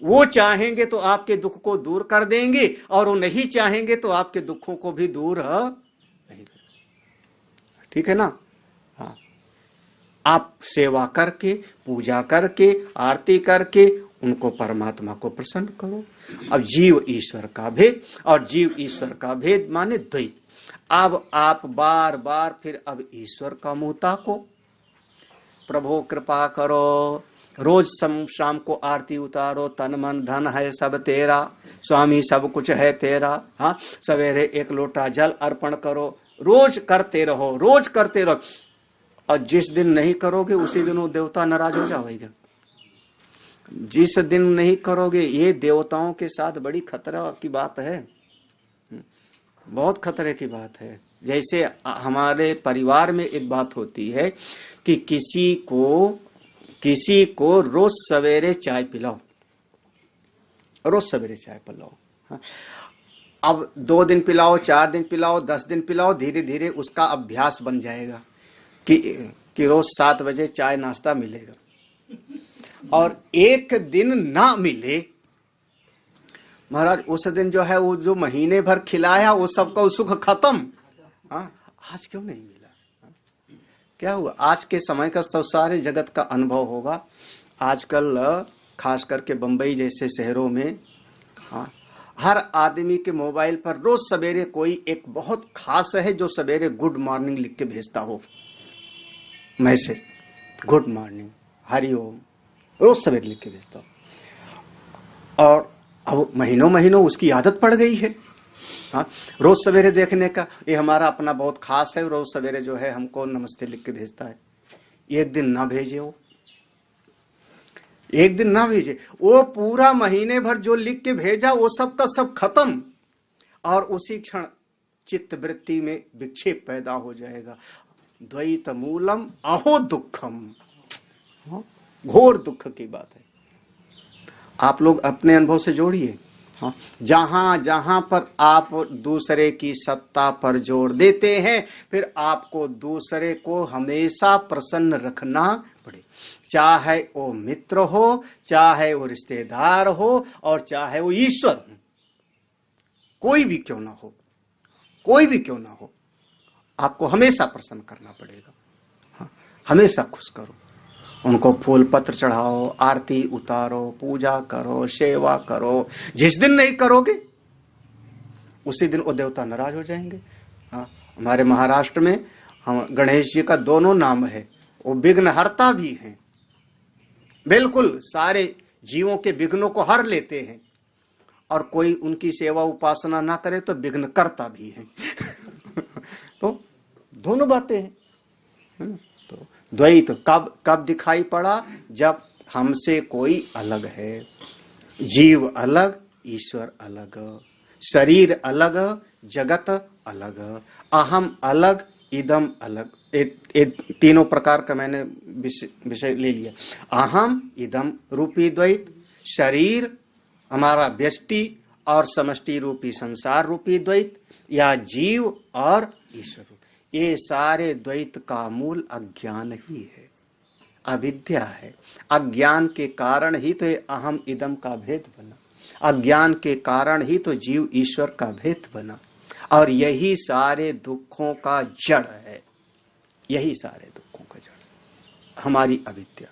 Speaker 2: वो चाहेंगे तो आपके दुख को दूर कर देंगे, और वो नहीं चाहेंगे तो आपके दुखों को भी दूर नहीं करेंगे। ठीक है ना? हाँ, आप सेवा करके, पूजा करके, आरती करके उनको, परमात्मा को प्रसन्न करो। अब जीव ईश्वर का भेद, और जीव ईश्वर का भेद माने द्वैत। अब आप बार बार फिर अब ईश्वर का मुंह ताको, प्रभु कृपा करो, रोज शाम को आरती उतारो, तन मन धन है सब तेरा, स्वामी सब कुछ है तेरा। हाँ, सवेरे एक लोटा जल अर्पण करो, रोज करते रहो, रोज करते रहो। और जिस दिन नहीं करोगे उसी दिन वो देवता नाराज हो जाएगा। जिस दिन नहीं करोगे, ये देवताओं के साथ बड़ी खतरा की बात है, बहुत खतरे की बात है। जैसे हमारे परिवार में एक बात होती है कि किसी को रोज सवेरे चाय पिलाओ, रोज सवेरे चाय पिलाओ। हाँ? अब 2 दिन पिलाओ, 4 दिन पिलाओ, 10 दिन पिलाओ, धीरे धीरे उसका अभ्यास बन जाएगा कि रोज 7 बजे चाय नाश्ता मिलेगा। और एक दिन ना मिले, महाराज उस दिन जो है वो जो महीने भर खिलाया वो सबका सुख खत्म। हाँ, आज क्यों नहीं मिला? क्या हुआ? आज के समय का तो सारे जगत का अनुभव होगा। आजकल खास करके बंबई जैसे शहरों में, हाँ, हर आदमी के मोबाइल पर रोज सवेरे कोई एक बहुत खास है जो सवेरे गुड मॉर्निंग लिख के भेजता हो, मैसेज गुड मॉर्निंग, हरिओम, रोज सवेरे लिख के भेजता हो। और अब महीनों महीनों उसकी आदत पड़ गई है। हाँ, रोज सवेरे देखने का, ये हमारा अपना बहुत खास है, रोज सवेरे जो है हमको नमस्ते लिख के भेजता है। एक दिन ना भेजे, वो एक दिन ना भेजे, वो पूरा महीने भर जो लिख के भेजा वो सब का सब खत्म। और उसी क्षण चित्त वृत्ति में विक्षेप पैदा हो जाएगा। द्वैत मूलम अहो दुखम, घोर दुख की बात है। आप लोग अपने अनुभव से जोड़िए। हाँ, जहां जहां पर आप दूसरे की सत्ता पर जोर देते हैं, फिर आपको दूसरे को हमेशा प्रसन्न रखना पड़े, चाहे वो मित्र हो, चाहे वो रिश्तेदार हो, और चाहे वो ईश्वर हो, कोई भी क्यों ना हो, कोई भी क्यों ना हो, आपको हमेशा प्रसन्न करना पड़ेगा। हाँ, हमेशा खुश करो, उनको फूल पत्र चढ़ाओ, आरती उतारो, पूजा करो, सेवा करो। जिस दिन नहीं करोगे उसी दिन वो देवता नाराज हो जाएंगे। हाँ, हमारे महाराष्ट्र में हम गणेश जी का दोनों नाम है, वो विघ्नहर्ता भी हैं, बिल्कुल सारे जीवों के विघ्नों को हर लेते हैं। और कोई उनकी सेवा उपासना ना करे तो विघ्न करता भी है। तो दोनों बातें हैं। तो द्वैत कब दिखाई पड़ा? जब हमसे कोई अलग है, जीव अलग, ईश्वर अलग, शरीर अलग, जगत अलग, अहम अलग, इदम अलग। तीनों प्रकार का मैंने विषय ले लिया। अहम इदम रूपी द्वैत, शरीर हमारा व्यष्टि और समष्टि रूपी संसार रूपी द्वैत, या जीव और ईश्वर। ये सारे द्वैत का मूल अज्ञान ही है, अविद्या है। अज्ञान के कारण ही तो ये अहम इदम का भेद बना, अज्ञान के कारण ही तो जीव ईश्वर का भेद बना, और यही सारे दुखों का जड़ है, यही सारे दुखों का जड़ हमारी अविद्या।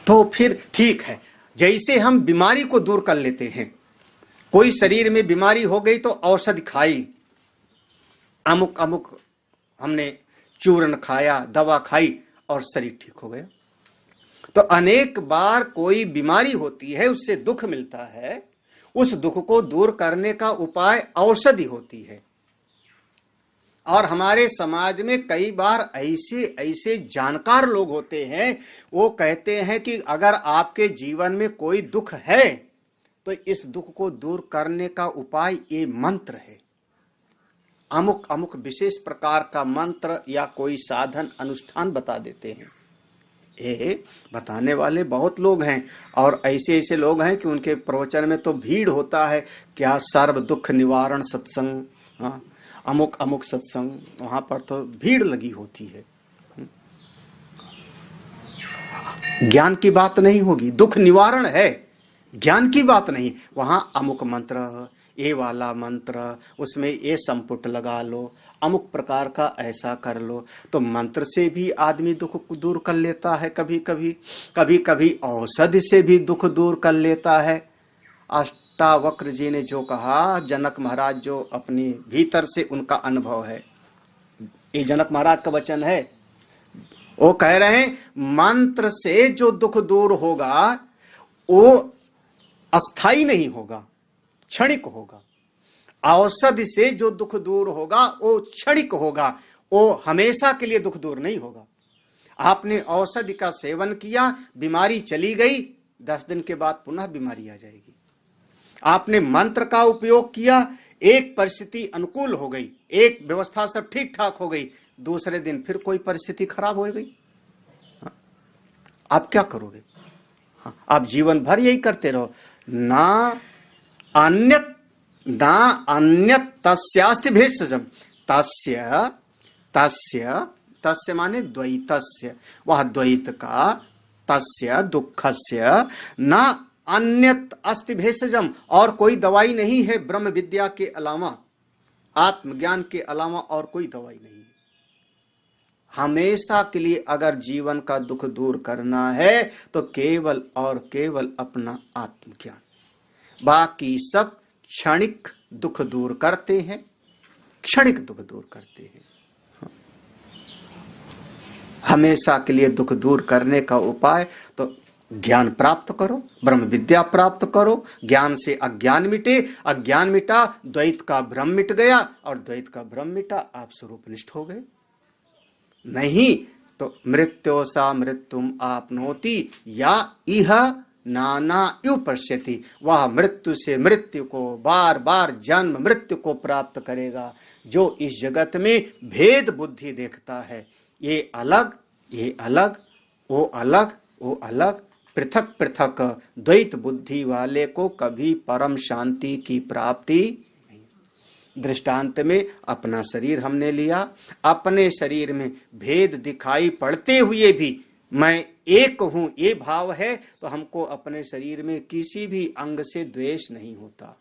Speaker 2: तो फिर ठीक है, जैसे हम बीमारी को दूर कर लेते हैं, कोई शरीर में बीमारी हो गई तो औषधि खाई, अमुक अमुक हमने चूर्ण खाया, दवा खाई और शरीर ठीक हो गया। तो अनेक बार कोई बीमारी होती है, उससे दुख मिलता है, उस दुख को दूर करने का उपाय औषधि होती है। और हमारे समाज में कई बार ऐसे ऐसे जानकार लोग होते हैं, वो कहते हैं कि अगर आपके जीवन में कोई दुख है तो इस दुख को दूर करने का उपाय ये मंत्र है। अमुक अमुक विशेष प्रकार का मंत्र या कोई साधन अनुष्ठान बता देते हैं। ये बताने वाले बहुत लोग हैं, और ऐसे ऐसे लोग हैं कि उनके प्रवचन में तो भीड़ होता है। क्या सर्व दुख निवारण सत्संग, हाँ, अमुक अमुक सत्संग, वहां पर तो भीड़ लगी होती है। ज्ञान की बात नहीं होगी, दुख निवारण है, ज्ञान की बात नहीं। वहां अमुक मंत्र, ये वाला मंत्र, उसमें ये संपुट लगा लो, अमुक प्रकार का ऐसा कर लो। तो मंत्र से भी आदमी दुख को दूर कर लेता है, कभी कभी, कभी कभी औषधि से भी दुख दूर कर लेता है। अष्टावक्र जी ने जो कहा, जनक महाराज जो अपने भीतर से उनका अनुभव है, ये जनक महाराज का वचन है। वो कह रहे हैं मंत्र से जो दुख दूर होगा वो अस्थाई नहीं होगा, क्षणिक होगा। औषधि से जो दुख दूर होगा वो क्षणिक होगा, वो हमेशा के लिए दुख दूर नहीं होगा। आपने औषधि का सेवन किया, बीमारी चली गई, 10 दिन के बाद पुनः बीमारी आ जाएगी। आपने मंत्र का उपयोग किया, एक परिस्थिति अनुकूल हो गई, एक व्यवस्था सब ठीक ठाक हो गई, दूसरे दिन फिर कोई परिस्थिति खराब हो गई। आप क्या करोगे? आप जीवन भर यही करते रहो। ना अन्यत तस्यास्ति भेषजम, तस्य तस्य तस्य माने द्वैतस्य, वह द्वैत का, तस्य दुखस्य न अन्यत अस्ति भेषजम, और कोई दवाई नहीं है ब्रह्म विद्या के अलावा, आत्मज्ञान के अलावा और कोई दवाई नहीं। हमेशा के लिए अगर जीवन का दुख दूर करना है तो केवल और केवल अपना आत्मज्ञान। बाकी सब क्षणिक दुख दूर करते हैं, क्षणिक दुख दूर करते हैं। हमेशा के लिए दुख दूर करने का उपाय तो ज्ञान प्राप्त करो, ब्रह्म विद्या प्राप्त करो। ज्ञान से अज्ञान मिटे, अज्ञान मिटा, द्वैत का भ्रम मिट गया, और द्वैत का भ्रम मिटा, आप स्वरूपनिष्ठ हो गए। नहीं तो मृत्यो सा मृत्युम आपनोति या इह नाना इव पश्यति, वह मृत्यु से मृत्यु को, बार बार जन्म मृत्यु को प्राप्त करेगा जो इस जगत में भेद बुद्धि देखता है। ये अलग, ये अलग, वो अलग, वो अलग, पृथक पृथक द्वैत बुद्धि वाले को कभी परम शांति की प्राप्ति नहीं। दृष्टांत में अपना शरीर हमने लिया, अपने शरीर में भेद दिखाई पड़ते हुए भी मैं एक हूं ये भाव है, तो हमको अपने शरीर में किसी भी अंग से द्वेष नहीं होता।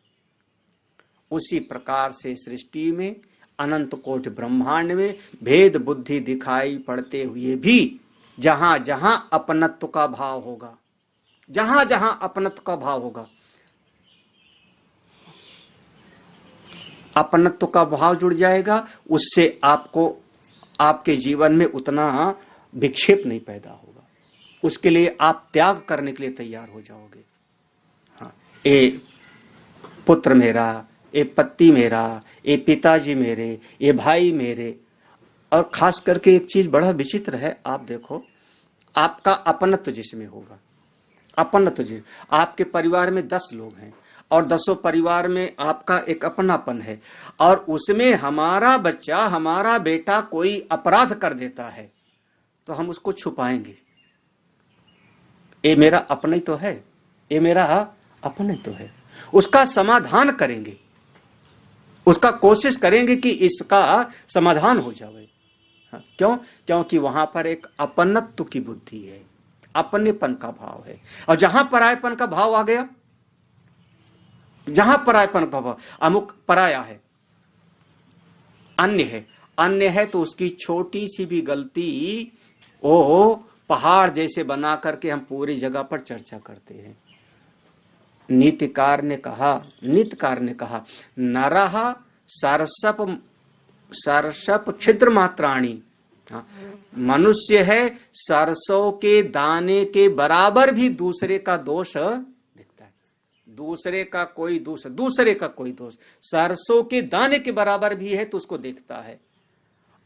Speaker 2: उसी प्रकार से सृष्टि में, अनंत कोटि ब्रह्मांड में भेद बुद्धि दिखाई पड़ते हुए भी जहां जहां अपनत्व का भाव होगा, जहां जहां अपनत्व का भाव होगा, अपनत्व का भाव जुड़ जाएगा, उससे आपको आपके जीवन में उतना विक्षेप नहीं पैदा होगा। उसके लिए आप त्याग करने के लिए तैयार हो जाओगे। हाँ, ए पुत्र मेरा, ये पति मेरा, ये पिताजी मेरे, ये भाई मेरे। और खास करके एक चीज बड़ा विचित्र है, आप देखो, आपका अपनत्व जिसमें होगा, अपनत्व जी, आपके परिवार में 10 लोग हैं और 10 परिवार में आपका एक अपनापन है, और उसमें हमारा बच्चा, हमारा बेटा कोई अपराध कर देता है तो हम उसको छुपाएंगे। ये मेरा अपना ही तो है, ये मेरा अपना ही तो है। उसका समाधान करेंगे, उसका कोशिश करेंगे कि इसका समाधान हो जाए। हाँ, क्यों? क्योंकि वहां पर एक अपनत्व की बुद्धि है, अपनेपन का भाव है। और जहां परायपन का भाव आ गया, जहां परायपन का भाव, अमुक पराया है, अन्य है, अन्य है, तो उसकी छोटी सी भी गलती वो पहाड़ जैसे बना करके हम पूरी जगह पर चर्चा करते हैं। नीतिकार ने कहा नरः सरसप छिद्र मात्राणी, मनुष्य है सरसों के दाने के बराबर भी दूसरे का दोष दिखता है। दूसरे का कोई दोष सरसों के दाने के बराबर भी है तो उसको देखता है,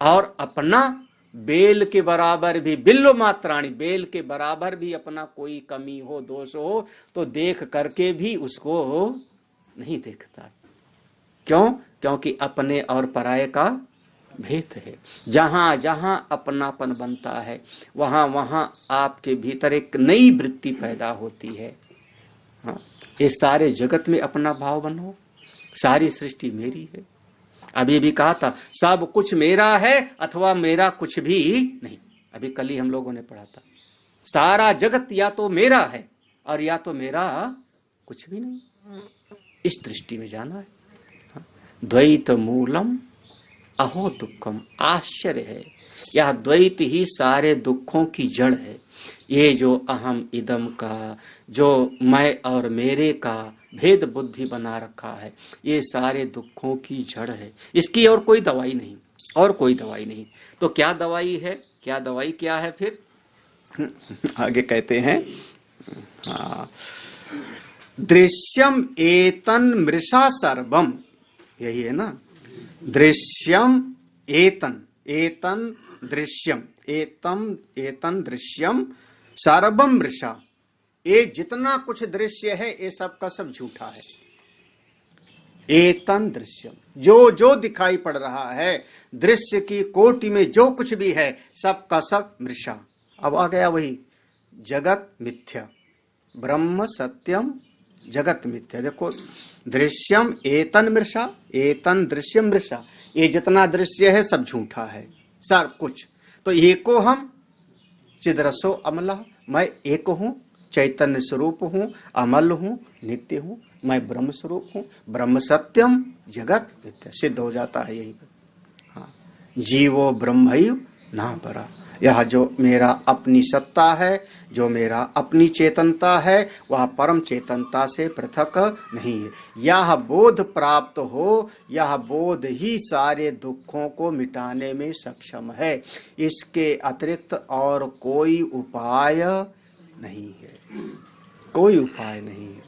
Speaker 2: और अपना बेल के बराबर भी, बिल्लो मात्राणी, बेल के बराबर भी अपना कोई कमी हो, दोष हो तो देख करके भी उसको नहीं देखता। क्यों? क्योंकि अपने और पराये का भेद है। जहां जहां अपनापन बनता है वहां वहां आपके भीतर एक नई वृत्ति पैदा होती है। हाँ, ये सारे जगत में अपना भाव बनो, सारी सृष्टि मेरी है। अभी भी कहा था सब कुछ मेरा है अथवा मेरा कुछ भी नहीं। अभी कल ही हम लोगों ने पढ़ा था सारा जगत या तो मेरा है और या तो मेरा कुछ भी नहीं। इस दृष्टि में जाना है। हाँ, द्वैत मूलम अहो दुखम, आश्चर्य है यह द्वैत ही सारे दुखों की जड़ है। ये जो अहम इदम का, जो मैं और मेरे का भेद बुद्धि बना रखा है, ये सारे दुखों की जड़ है। इसकी और कोई दवाई नहीं, और कोई दवाई नहीं। तो क्या दवाई है, क्या दवाई क्या है फिर? आगे कहते हैं हाँ, दृश्यम एतन मृषा सर्वम, यही है ना, दृश्यम एतन, एतन दृश्यम, एतम एतन दृश्यम सर्वम मृषा, ये जितना कुछ दृश्य है ये सब का सब झूठा है। एतन दृश्यम, जो जो दिखाई पड़ रहा है दृश्य की कोटि में जो कुछ भी है सब का सब मृषा। अब आ गया वही जगत मिथ्या, ब्रह्म सत्यम जगत मिथ्या। देखो दृश्यम एतन मृषा, एतन दृश्यम मृषा, ये जितना दृश्य है सब झूठा है सब कुछ। तो एको हम चिदरसो अमला, मैं एक हूँ, चैतन्य स्वरूप हूँ, अमल हूँ, नित्य हूँ, मैं ब्रह्म स्वरूप हूँ, ब्रह्म सत्यम जगत मिथ्या, सिद्ध हो जाता है यही पर। हाँ, जीवो ब्रह्मैव ना परा, यह जो मेरा अपनी सत्ता है, जो मेरा अपनी चेतनता है, वह परम चेतनता से पृथक नहीं है। यह बोध प्राप्त हो, यह बोध ही सारे दुखों को मिटाने में सक्षम है। इसके अतिरिक्त और कोई उपाय नहीं है, कोई उपाय नहीं है।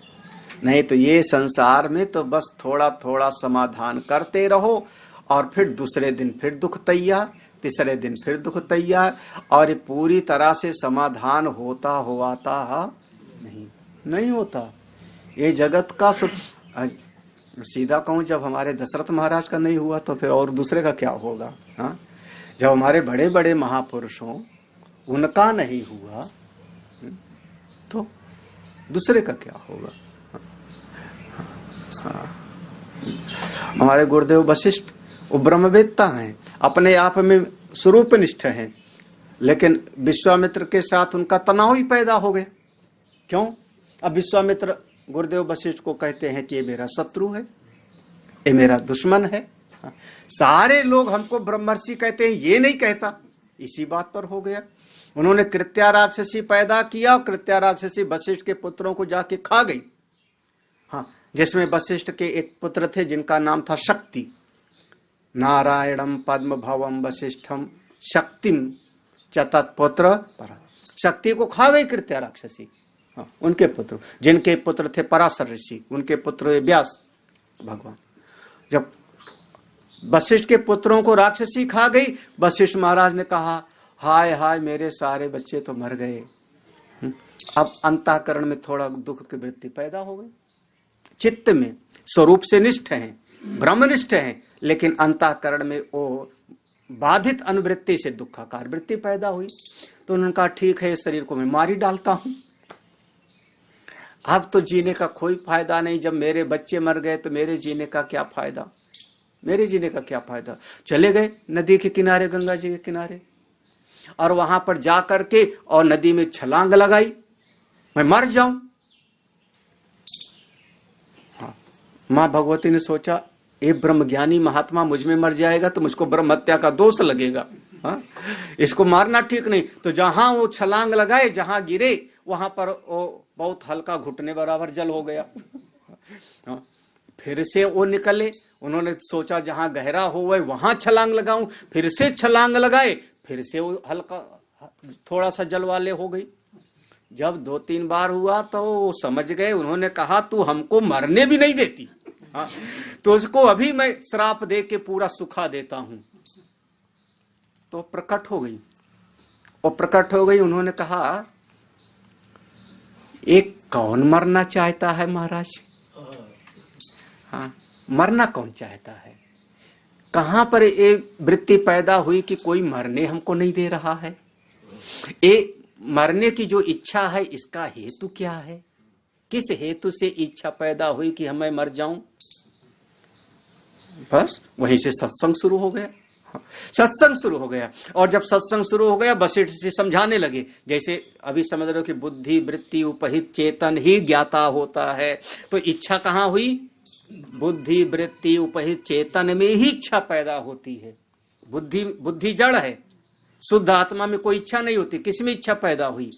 Speaker 2: नहीं तो ये संसार में तो बस थोड़ा थोड़ा समाधान करते रहो और फिर दूसरे दिन फिर दुख तैयार, तीसरे दिन फिर दुख तैयार, और ये पूरी तरह से समाधान होता हुआता नहीं होता। ये जगत का सीधा कहूँ, जब हमारे दशरथ महाराज का नहीं हुआ तो फिर और दूसरे का क्या होगा? हाँ, जब हमारे बड़े बड़े महापुरुषों उनका नहीं हुआ तो दूसरे का क्या होगा? हाँ, हमारे गुरुदेव वशिष्ठ वो ब्रह्मवेत्ता हैं, अपने आप में स्वरूपनिष्ठ हैं, लेकिन विश्वामित्र के साथ उनका तनाव ही पैदा हो गया। क्यों? अब विश्वामित्र गुरुदेव वशिष्ठ को कहते हैं कि ये मेरा शत्रु है, ये मेरा दुश्मन है। सारे लोग हमको ब्रह्मर्षि कहते हैं, ये नहीं कहता, इसी बात पर हो गया। उन्होंने कृत्या राक्षसी पैदा किया, कृत्या राक्षसी वशिष्ठ के पुत्रों को जाके खा गई। हाँ, जिसमें वशिष्ठ के एक पुत्र थे जिनका नाम था शक्ति, नारायणम पद्म भवम वशिष्ठम शक्तिम च तत्पुत्र पर। शक्ति को खा गई कृत्या राक्षसी। हाँ, उनके पुत्र, जिनके पुत्र थे पराशर ऋषि, उनके पुत्र व्यास भगवान। जब वशिष्ठ के पुत्रों को राक्षसी खा गई, वशिष्ठ महाराज ने कहा हाय हाय मेरे सारे बच्चे तो मर गए। अब अंतःकरण में थोड़ा दुख की वृत्ति पैदा हो गई। चित्त में स्वरूप से निष्ठ हैं, ब्रह्मनिष्ठ हैं, लेकिन अंतःकरण में वो बाधित अनुवृत्ति से दुखाकार वृत्ति पैदा हुई। तो उन्होंने कहा ठीक है, इस शरीर को मैं मार ही डालता हूं, अब तो जीने का कोई फायदा नहीं। जब मेरे बच्चे मर गए तो मेरे जीने का क्या फायदा, मेरे जीने का क्या फायदा। चले गए नदी के किनारे, गंगा जी के किनारे, और वहां पर जा करके और नदी में छलांग लगाई, मैं मर जाऊं। हाँ, मां भगवती ने सोचा ये ब्रह्मज्ञानी महात्मा मुझ में मर जाएगा तो मुझको ब्रह्म हत्या का दोष लगेगा। हाँ, इसको मारना ठीक नहीं। तो जहां वो छलांग लगाए, जहां गिरे, वहां पर वो बहुत हल्का घुटने बराबर जल हो गया। हाँ, फिर से वो निकले, उन्होंने सोचा जहां गहरा हो वहां छलांग लगाऊं, फिर से छलांग लगाए, फिर से वो हल्का थोड़ा सा जल वाले हो गई। जब 2-3 बार हुआ तो वो समझ गए, उन्होंने कहा तू हमको मरने भी नहीं देती, हाँ, तो उसको अभी मैं श्राप दे के पूरा सुखा देता हूं। तो प्रकट हो गई, और प्रकट हो गई। उन्होंने कहा एक कौन मरना चाहता है महाराज? हाँ, मरना कौन चाहता है? कहां पर ये वृत्ति पैदा हुई कि कोई मरने हमको नहीं दे रहा है? ये मरने की जो इच्छा है, इसका हेतु क्या है? किस हेतु से इच्छा पैदा हुई कि हमें मर जाऊं? बस वहीं से सत्संग शुरू हो गया। सत्संग शुरू हो गया, और जब सत्संग शुरू हो गया वशिष्ठ जी समझाने लगे। जैसे अभी समझ रहे हो कि बुद्धि वृत्ति उपहित चेतन ही ज्ञाता होता है, तो इच्छा कहां हुई? बुद्धि वृत्ति उपहित चेतन में ही इच्छा पैदा होती है। बुद्धि जड़ है, शुद्ध आत्मा में कोई इच्छा नहीं होती। किसमें इच्छा पैदा हुई?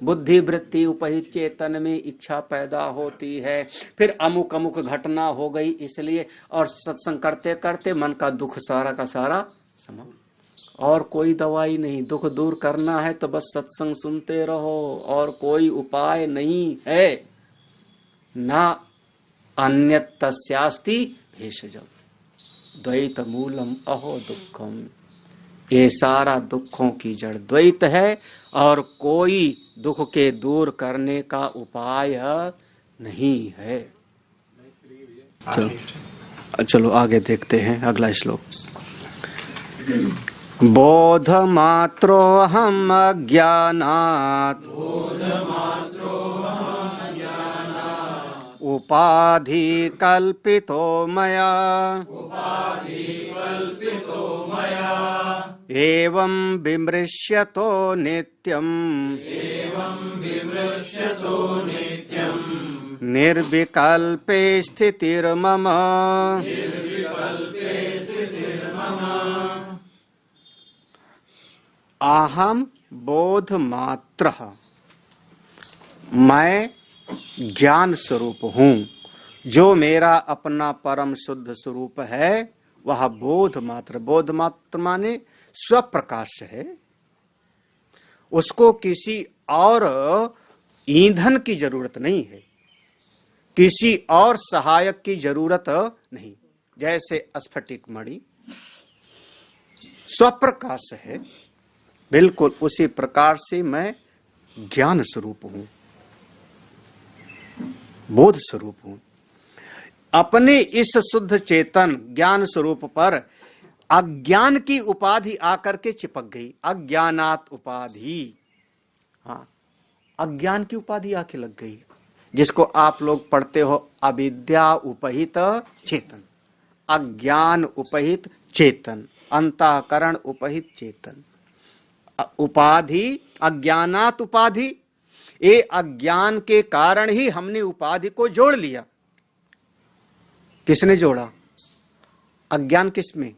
Speaker 2: बुद्धि वृत्ति उपहित चेतन में इच्छा पैदा होती है। फिर अमुक अमुक घटना हो गई इसलिए, और सत्संग करते करते मन का दुख सारा का सारा समाप्त। और कोई दवाई नहीं, दुख दूर करना है तो बस सत्संग सुनते रहो, और कोई उपाय नहीं है। ना अन्यत् तस्यास्ति भेषजम् द्वैत मूलम अहो दुखम। ये सारा दुखों की जड़ द्वैत है, और कोई दुख के दूर करने का उपाय नहीं है। चलो आगे देखते हैं अगला श्लोक। बोध मात्रो हम अज्ञानात् उपाधि कल्पितो मया एवं विमृश्यतो नित्यम् निर्विकल्पे स्थितिर्मम। अहम बोध मात्र, मैं ज्ञान स्वरूप हूं। जो मेरा अपना परम शुद्ध स्वरूप है वह बोध मात्र। बोध मात्र माने स्वप्रकाश है। उसको किसी और ईंधन की जरूरत नहीं है, किसी और सहायक की जरूरत नहीं। जैसे स्फटिक मणि स्वप्रकाश है, बिल्कुल उसी प्रकार से मैं ज्ञान स्वरूप हूं, बोध स्वरूप हूं। अपने इस शुद्ध चेतन ज्ञान स्वरूप पर अज्ञान की उपाधि आकर के चिपक गई। अज्ञानात उपाधि, हाँ, अज्ञान की उपाधि आके लग गई, जिसको आप लोग पढ़ते हो अविद्या उपहित चेतन, अज्ञान उपहित चेतन, अंतःकरण उपहित चेतन। उपाधि, अज्ञानात उपाधि, ये अज्ञान के कारण ही हमने उपाधि को जोड़ लिया। किसने जोड़ा? अज्ञान किसमें?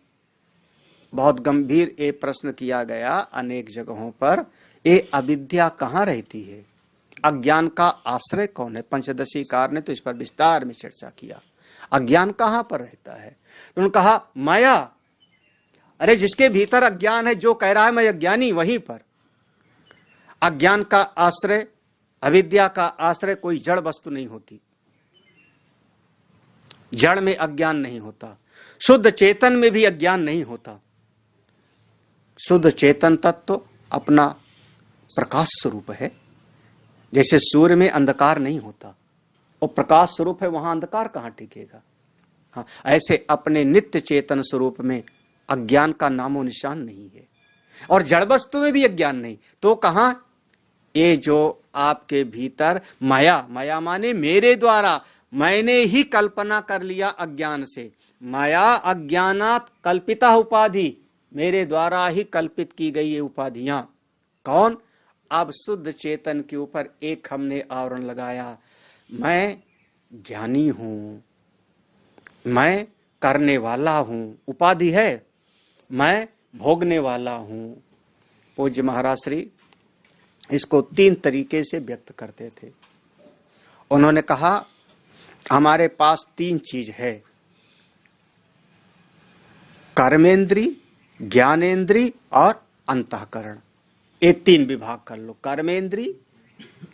Speaker 2: बहुत गंभीर ये प्रश्न किया गया अनेक जगहों पर। ये अविद्या कहाँ रहती है? अज्ञान का आश्रय कौन है? पंचदशी कार ने तो इस पर विस्तार में चर्चा किया। अज्ञान कहाँ पर रहता है? तो उन्होंने कहा माया। अरे जिसके भीतर अज्ञान है, जो कह रहा है मैं अज्ञानी, वहीं पर अज्ञान का आश्रय, अविद्या का आश्रय कोई जड़ वस्तु नहीं होती। जड़ में अज्ञान नहीं होता, शुद्ध चेतन में भी अज्ञान नहीं होता। शुद्ध चेतन तत्व अपना प्रकाश स्वरूप है। जैसे सूर्य में अंधकार नहीं होता, वो प्रकाश स्वरूप है, वहां अंधकार कहां टिकेगा? हाँ, ऐसे अपने नित्य चेतन स्वरूप में अज्ञान का नामो निशान नहीं है, और जड़ वस्तु में भी अज्ञान नहीं। तो कहां? ये जो आपके भीतर माया, माया माने मेरे द्वारा, मैंने ही कल्पना कर लिया अज्ञान से। माया अज्ञानात कल्पिता उपाधि, मेरे द्वारा ही कल्पित की गई ये उपाधियां। कौन? अब शुद्ध चेतन के ऊपर एक हमने आवरण लगाया, मैं ज्ञानी हूं, मैं करने वाला हूं। उपाधि है, मैं भोगने वाला हूं। पूज्य महाराज श्री इसको 3 तरीके से व्यक्त करते थे। उन्होंने कहा हमारे पास 3 चीज है, कर्मेंद्री, ज्ञानेंद्री और अंतःकरण। ये 3 विभाग कर लो, कर्मेंद्री,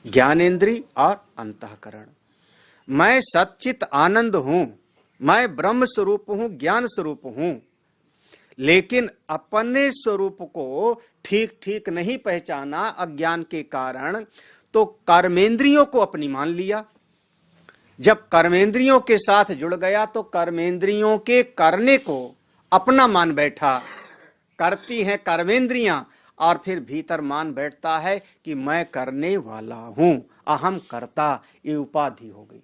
Speaker 2: ज्ञानेंद्री और अंतःकरण। मैं सच्चित आनंद हूं, मैं ब्रह्म स्वरूप हूं, ज्ञान स्वरूप हूं, लेकिन अपने स्वरूप को ठीक ठीक नहीं पहचाना अज्ञान के कारण, तो कर्मेंद्रियों को अपनी मान लिया। जब कर्मेंद्रियों के साथ जुड़ गया तो कर्मेंद्रियों के करने को अपना मान बैठा, करती हैं कर्मेंद्रियां, और फिर भीतर मान बैठता है कि मैं करने वाला हूं, अहम करता। ये उपाधि हो गई,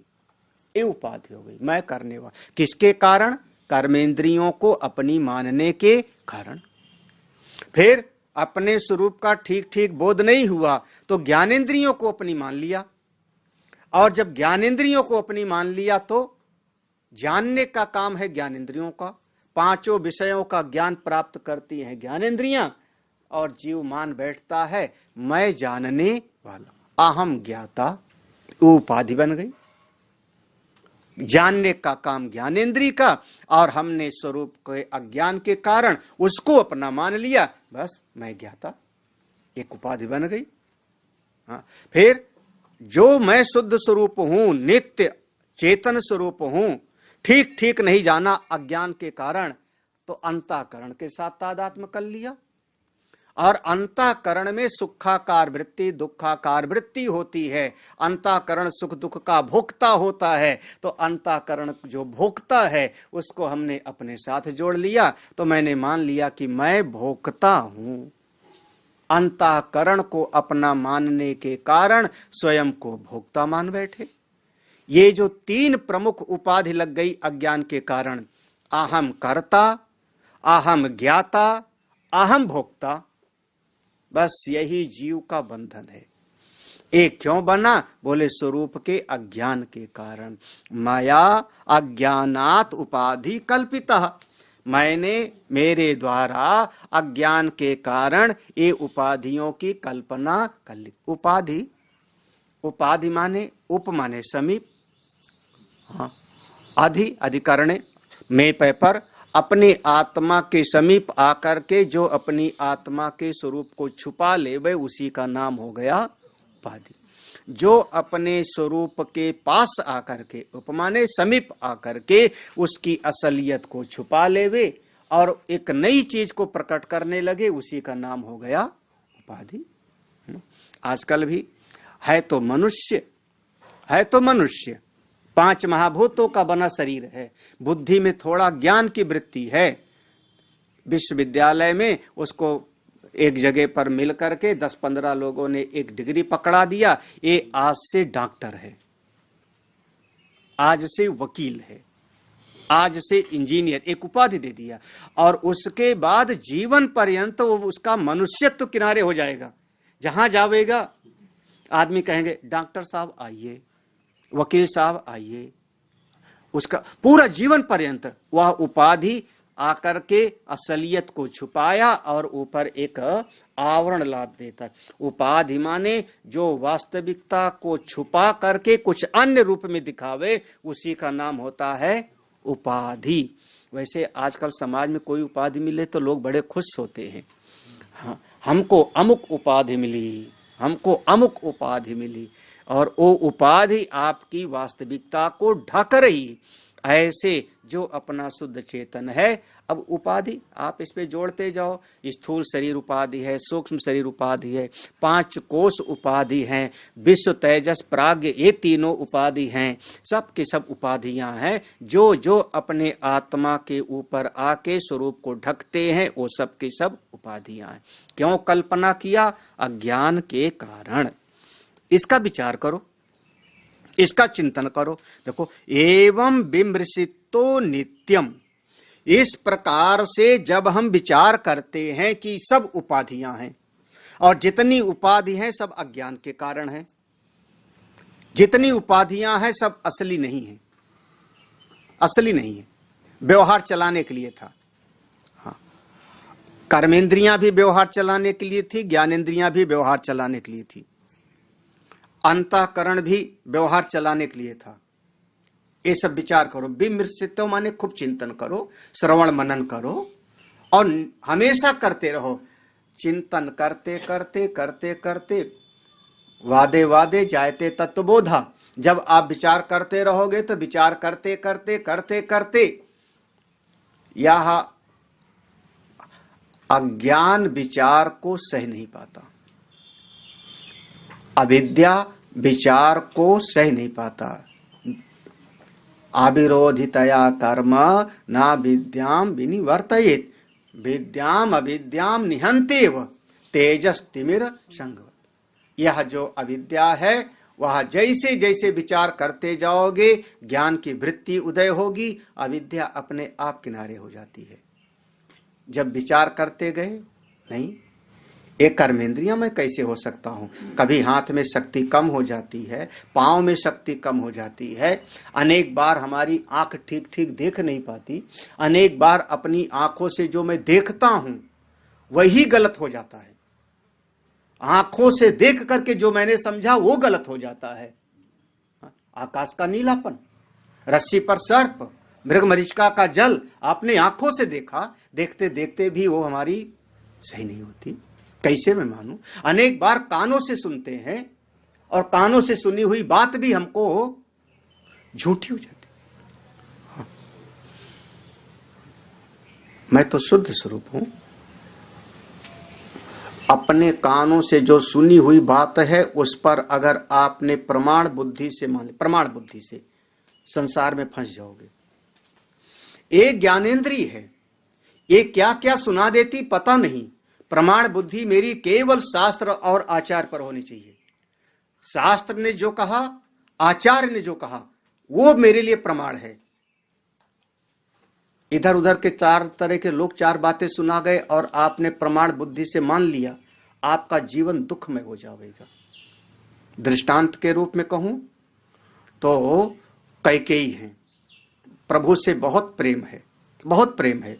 Speaker 2: ये उपाधि हो गई, मैं करने वाला। किसके कारण? कर्मेंद्रियों को अपनी मानने के कारण। फिर अपने स्वरूप का ठीक ठीक बोध नहीं हुआ तो ज्ञानेंद्रियों को अपनी मान लिया, और जब ज्ञानेंद्रियों को अपनी मान लिया तो जानने का काम है ज्ञानेंद्रियों का। पांचों विषयों का ज्ञान प्राप्त करती हैं ज्ञानेंद्रियां, और जीव मान बैठता है मैं जानने वाला, अहम ज्ञाता। उपाधि बन गई। जानने का काम ज्ञानेंद्रिय का, और हमने स्वरूप के अज्ञान के कारण उसको अपना मान लिया, बस मैं ज्ञाता, एक उपाधि बन गई। हाँ, फिर जो मैं शुद्ध स्वरूप हूं, नित्य चेतन स्वरूप हूं, ठीक ठीक नहीं जाना अज्ञान के कारण, तो अंतःकरण के साथ तादात्म्य कर लिया। और अंतःकरण में सुखाकार वृत्ति दुखाकार वृत्ति होती है। अंतःकरण सुख दुख का भोक्ता होता है, तो अंतःकरण जो भोक्ता है उसको हमने अपने साथ जोड़ लिया, तो मैंने मान लिया कि मैं भोक्ता हूं। अंतःकरण को अपना मानने के कारण स्वयं को भोक्ता मान बैठे। ये जो तीन प्रमुख उपाधि लग गई अज्ञान के कारण, अहम कर्ता, अहम ज्ञाता, अहम भोक्ता, बस यही जीव का बंधन है। एक क्यों बना? बोले स्वरूप के अज्ञान के कारण। माया अज्ञानात उपाधि कल्पितः, मैंने मेरे द्वारा अज्ञान के कारण ये उपाधियों की कल्पना कर ली। उपाधि, उपाधि माने उप माने समीप, हाँ, अधि अधिकरणे, में पर अपने आत्मा के समीप आकर के जो अपनी आत्मा के स्वरूप को छुपा ले वह उसी का नाम हो गया उपाधि। जो अपने स्वरूप के पास आकर के, उपमाने समीप आकर के उसकी असलियत को छुपा लेवे और एक नई चीज को प्रकट करने लगे, उसी का नाम हो गया उपाधि। आजकल भी है तो मनुष्य, है तो मनुष्य, 5 महाभूतों का बना शरीर है, बुद्धि में थोड़ा ज्ञान की वृत्ति है। विश्वविद्यालय में उसको एक जगह पर मिल करके 10-15 लोगों ने एक डिग्री पकड़ा दिया, ये आज से डॉक्टर है, आज से वकील है, आज से इंजीनियर, एक उपाधि दे दिया, और उसके बाद जीवन पर्यंत वो उसका मनुष्यत्व किनारे हो जाएगा। जहां जावेगा आदमी कहेंगे डॉक्टर साहब आइए, वकील साहब आइए, उसका पूरा जीवन पर्यंत वह उपाधि आकर के असलियत को छुपाया और ऊपर एक आवरण लाद देता। उपाधि माने जो वास्तविकता को छुपा करके कुछ अन्य रूप में दिखावे, उसी का नाम होता है उपाधि। वैसे आजकल समाज में कोई उपाधि मिले तो लोग बड़े खुश होते हैं। हाँ, हमको अमुक उपाधि मिली, हमको अमुक उपाधि मिली, और वो उपाधि आपकी वास्तविकता को ढक रही। ऐसे जो अपना शुद्ध चेतन है, अब उपाधि आप इस पे जोड़ते जाओ, स्थूल शरीर उपाधि है, सूक्ष्म शरीर उपाधि है, 5 कोश उपाधि हैं, विश्व तेजस प्राज्ञ ये तीनों उपाधि हैं, सब की सब उपाधियां हैं। जो जो अपने आत्मा के ऊपर आके स्वरूप को ढकते हैं वो सब की सब उपाधियां हैं। क्यों कल्पना किया? अज्ञान के कारण। इसका विचार करो, इसका चिंतन करो। देखो, एवं विमृशितो नित्यम, इस प्रकार से जब हम विचार करते हैं कि सब उपाधियां हैं और जितनी उपाधि हैं सब अज्ञान के कारण हैं, जितनी उपाधियां हैं सब असली नहीं है, असली नहीं है, व्यवहार चलाने के लिए था। हाँ, कर्मेंद्रियां भी व्यवहार चलाने के लिए थी, ज्ञानेंद्रियां भी व्यवहार चलाने के लिए थी, अंतःकरण भी व्यवहार चलाने के लिए था। ये सब विचार करो। विमृशितो माने खूब चिंतन करो, श्रवण मनन करो और हमेशा करते रहो। चिंतन करते करते करते करते वादे वादे जायते तत्वबोधा। जब आप विचार करते रहोगे तो विचार करते करते करते करते यह अज्ञान विचार को सह नहीं पाता, अविद्या विचार को सह नहीं पाता। अविरोधितया कर्म ना विद्याम विनिवर्तयेत विद्याम अविद्याम निहंतेव तेजस तिमिर संगवत। यह जो अविद्या है वह जैसे जैसे विचार करते जाओगे ज्ञान की वृत्ति उदय होगी, अविद्या अपने आप किनारे हो जाती है। जब विचार करते गए, नहीं एक कर्मेंद्रिय में कैसे हो सकता हूं, कभी हाथ में शक्ति कम हो जाती है, पांव में शक्ति कम हो जाती है, अनेक बार हमारी आंख ठीक ठीक देख नहीं पाती, अनेक बार अपनी आंखों से जो मैं देखता हूं वही गलत हो जाता है, आंखों से देख करके जो मैंने समझा वो गलत हो जाता है। आकाश का नीलापन, रस्सी पर सर्प, मृगमरीचिका का जल आपने आंखों से देखा, देखते देखते भी वो हमारी सही नहीं होती, कैसे मैं मानूं। अनेक बार कानों से सुनते हैं और कानों से सुनी हुई बात भी हमको झूठी हो जाती। हाँ। मैं तो शुद्ध स्वरूप हूं, अपने कानों से जो सुनी हुई बात है उस पर अगर आपने प्रमाण बुद्धि से मान, प्रमाण बुद्धि से संसार में फंस जाओगे। एक ज्ञानेंद्रिय है, ये क्या क्या सुना देती पता नहीं। प्रमाण बुद्धि मेरी केवल शास्त्र और आचार पर होनी चाहिए। शास्त्र ने जो कहा, आचार्य ने जो कहा, वो मेरे लिए प्रमाण है। इधर उधर के चार तरह के लोग चार बातें सुना गए और आपने प्रमाण बुद्धि से मान लिया, आपका जीवन दुखमय हो जाएगा। दृष्टांत के रूप में कहूं तो कैकेयी है, प्रभु से बहुत प्रेम है, बहुत प्रेम है।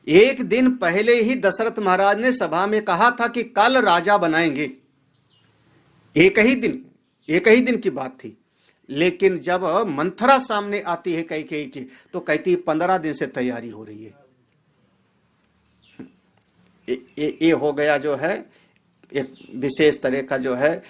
Speaker 2: एक दिन पहले ही दशरथ महाराज ने सभा में कहा था कि कल राजा बनाएंगे, एक ही दिन की बात थी। लेकिन जब मंथरा सामने आती है कैकेयी की तो कहती 15 दिन से तैयारी हो रही है। ये हो गया जो है एक विशेष तरह का जो है,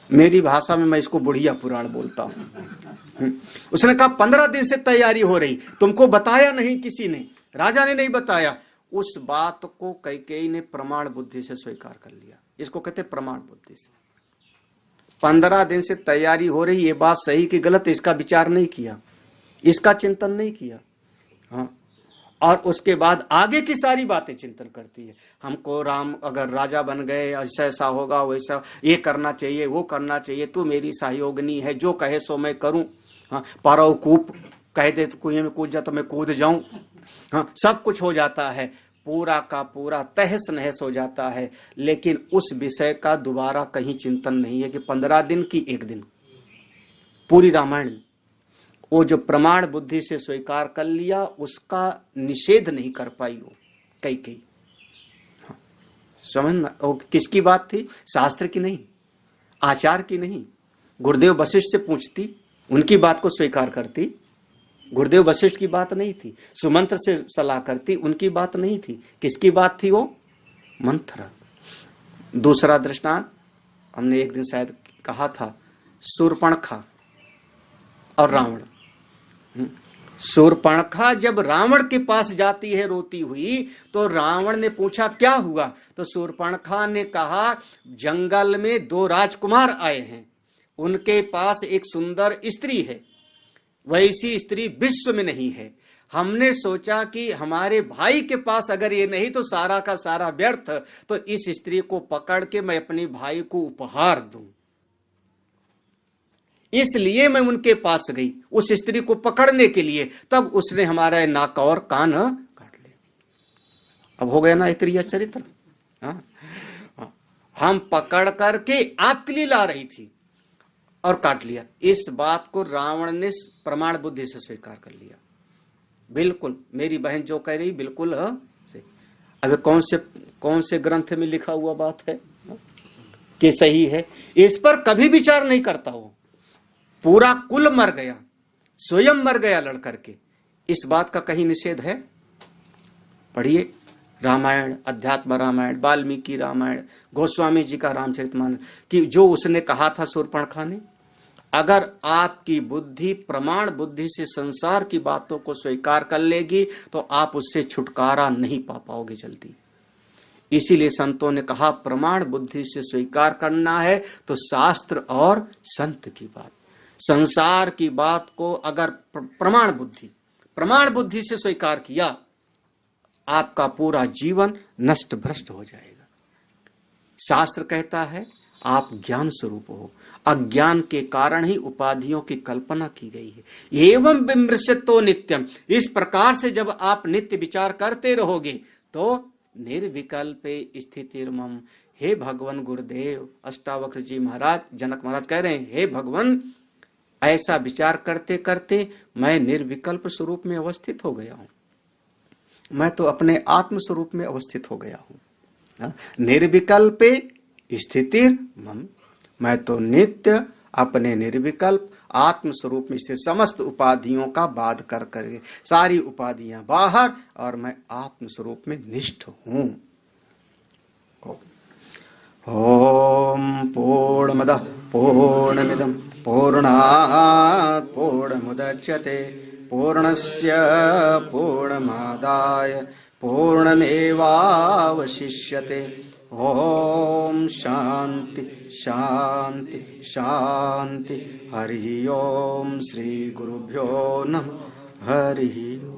Speaker 2: मेरी भाषा में मैं इसको बुढ़िया पुराण बोलता हूं। उसने कहा 15 दिन से तैयारी हो रही, तुमको बताया नहीं किसी ने, राजा ने नहीं बताया। उस बात को कैकेयी ने प्रमाण बुद्धि से स्वीकार कर लिया। इसको कहते प्रमाण बुद्धि से। 15 दिन से तैयारी हो रही, ये बात सही कि गलत इसका विचार नहीं किया, इसका चिंतन नहीं किया। हाँ, और उसके बाद आगे की सारी बातें चिंतन करती है। हमको राम अगर राजा बन गए, ऐसा ऐसा होगा, वैसा ये करना चाहिए, वो करना चाहिए, तू मेरी सहयोगिनी है, जो कहे सो मैं करूं। हाँ, पारव कूप कह दे तो कुएं में कूद जा तो मैं कूद जाऊं। हाँ, सब कुछ हो जाता है, पूरा का पूरा तहस नहस हो जाता है। लेकिन उस विषय का दोबारा कहीं चिंतन नहीं है कि 15 दिन की एक दिन। पूरी रामायण वो जो प्रमाण बुद्धि से स्वीकार कर लिया उसका निषेध नहीं कर पाई वो कैकेयी। हाँ, समझना वो किसकी बात थी, शास्त्र की नहीं, आचार की नहीं। गुरुदेव वशिष्ठ से पूछती, उनकी बात को स्वीकार करती। गुरुदेव वशिष्ठ की बात नहीं थी। सुमंत्र से सलाह करती, उनकी बात नहीं थी। किसकी बात थी वो, मंथरा। दूसरा दृष्टांत हमने एक दिन शायद कहा था, शूर्पणखा और रावण। शूर्पणखा जब रावण के पास जाती है रोती हुई तो रावण ने पूछा क्या हुआ, तो शूर्पणखा ने कहा जंगल में 2 राजकुमार आए हैं, उनके पास एक सुंदर स्त्री है, वैसी स्त्री विश्व में नहीं है। हमने सोचा कि हमारे भाई के पास अगर ये नहीं तो सारा का सारा व्यर्थ, तो इस स्त्री को पकड़ के मैं अपने भाई को उपहार दूं, इसलिए मैं उनके पास गई उस स्त्री को पकड़ने के लिए। तब उसने हमारा नाक और कान काट लिया। अब हो गया ना इतरिया चरित्र। हम पकड़ करके आपके लिए ला रही थी और काट लिया। इस बात को रावण ने प्रमाण बुद्धि से स्वीकार कर लिया। बिल्कुल मेरी बहन जो कह रही बिल्कुल सही। अब कौन से ग्रंथ में लिखा हुआ बात है कि सही है, इस पर कभी विचार नहीं करता वो। पूरा कुल मर गया, स्वयं मर गया लड़ करके, इस बात का कहीं निषेध है? पढ़िए रामायण, अध्यात्म रामायण, वाल्मीकि रामायण, गोस्वामी जी का रामचरितमानस, कि जो उसने कहा था शूर्पणखा ने, अगर आपकी बुद्धि प्रमाण बुद्धि से संसार की बातों को स्वीकार कर लेगी तो आप उससे छुटकारा नहीं पा पाओगे जल्दी। इसीलिए संतों ने कहा प्रमाण बुद्धि से स्वीकार करना है तो शास्त्र और संत की बात, संसार की बात को अगर प्रमाण बुद्धि से स्वीकार किया, आपका पूरा जीवन नष्ट भ्रष्ट हो जाएगा। शास्त्र कहता है आप ज्ञान स्वरूप हो, अज्ञान के कारण ही उपाधियों की कल्पना की गई है। एवं विमृश्यतो नित्यम, इस प्रकार से जब आप नित्य विचार करते रहोगे तो निर्विकल्पे स्थितिर्मम, हे भगवान गुरुदेव अष्टावक्र जी महाराज, जनक महाराज कह रहे हैं, हे भगवान ऐसा विचार करते करते मैं निर्विकल्प स्वरूप में अवस्थित हो गया हूं, मैं तो अपने आत्म स्वरूप में अवस्थित हो गया हूं। निर्विकल्पे स्थितिर मम, मैं तो नित्य अपने निर्विकल्प आत्म स्वरूप में से समस्त उपाधियों का बाध कर करके, सारी उपाधियां बाहर और मैं आत्म स्वरूप में निष्ठ हूं। ओम पूर्णमदः पूर्णमिदं पूर्णात् पूर्णमुदच्यते पूर्णस्य पूर्णमादाय पूर्णमेवावशिष्यते। ओम शांति शांति शांति। हरि ओम। श्री गुरुभ्यो नमः। हरि ओम।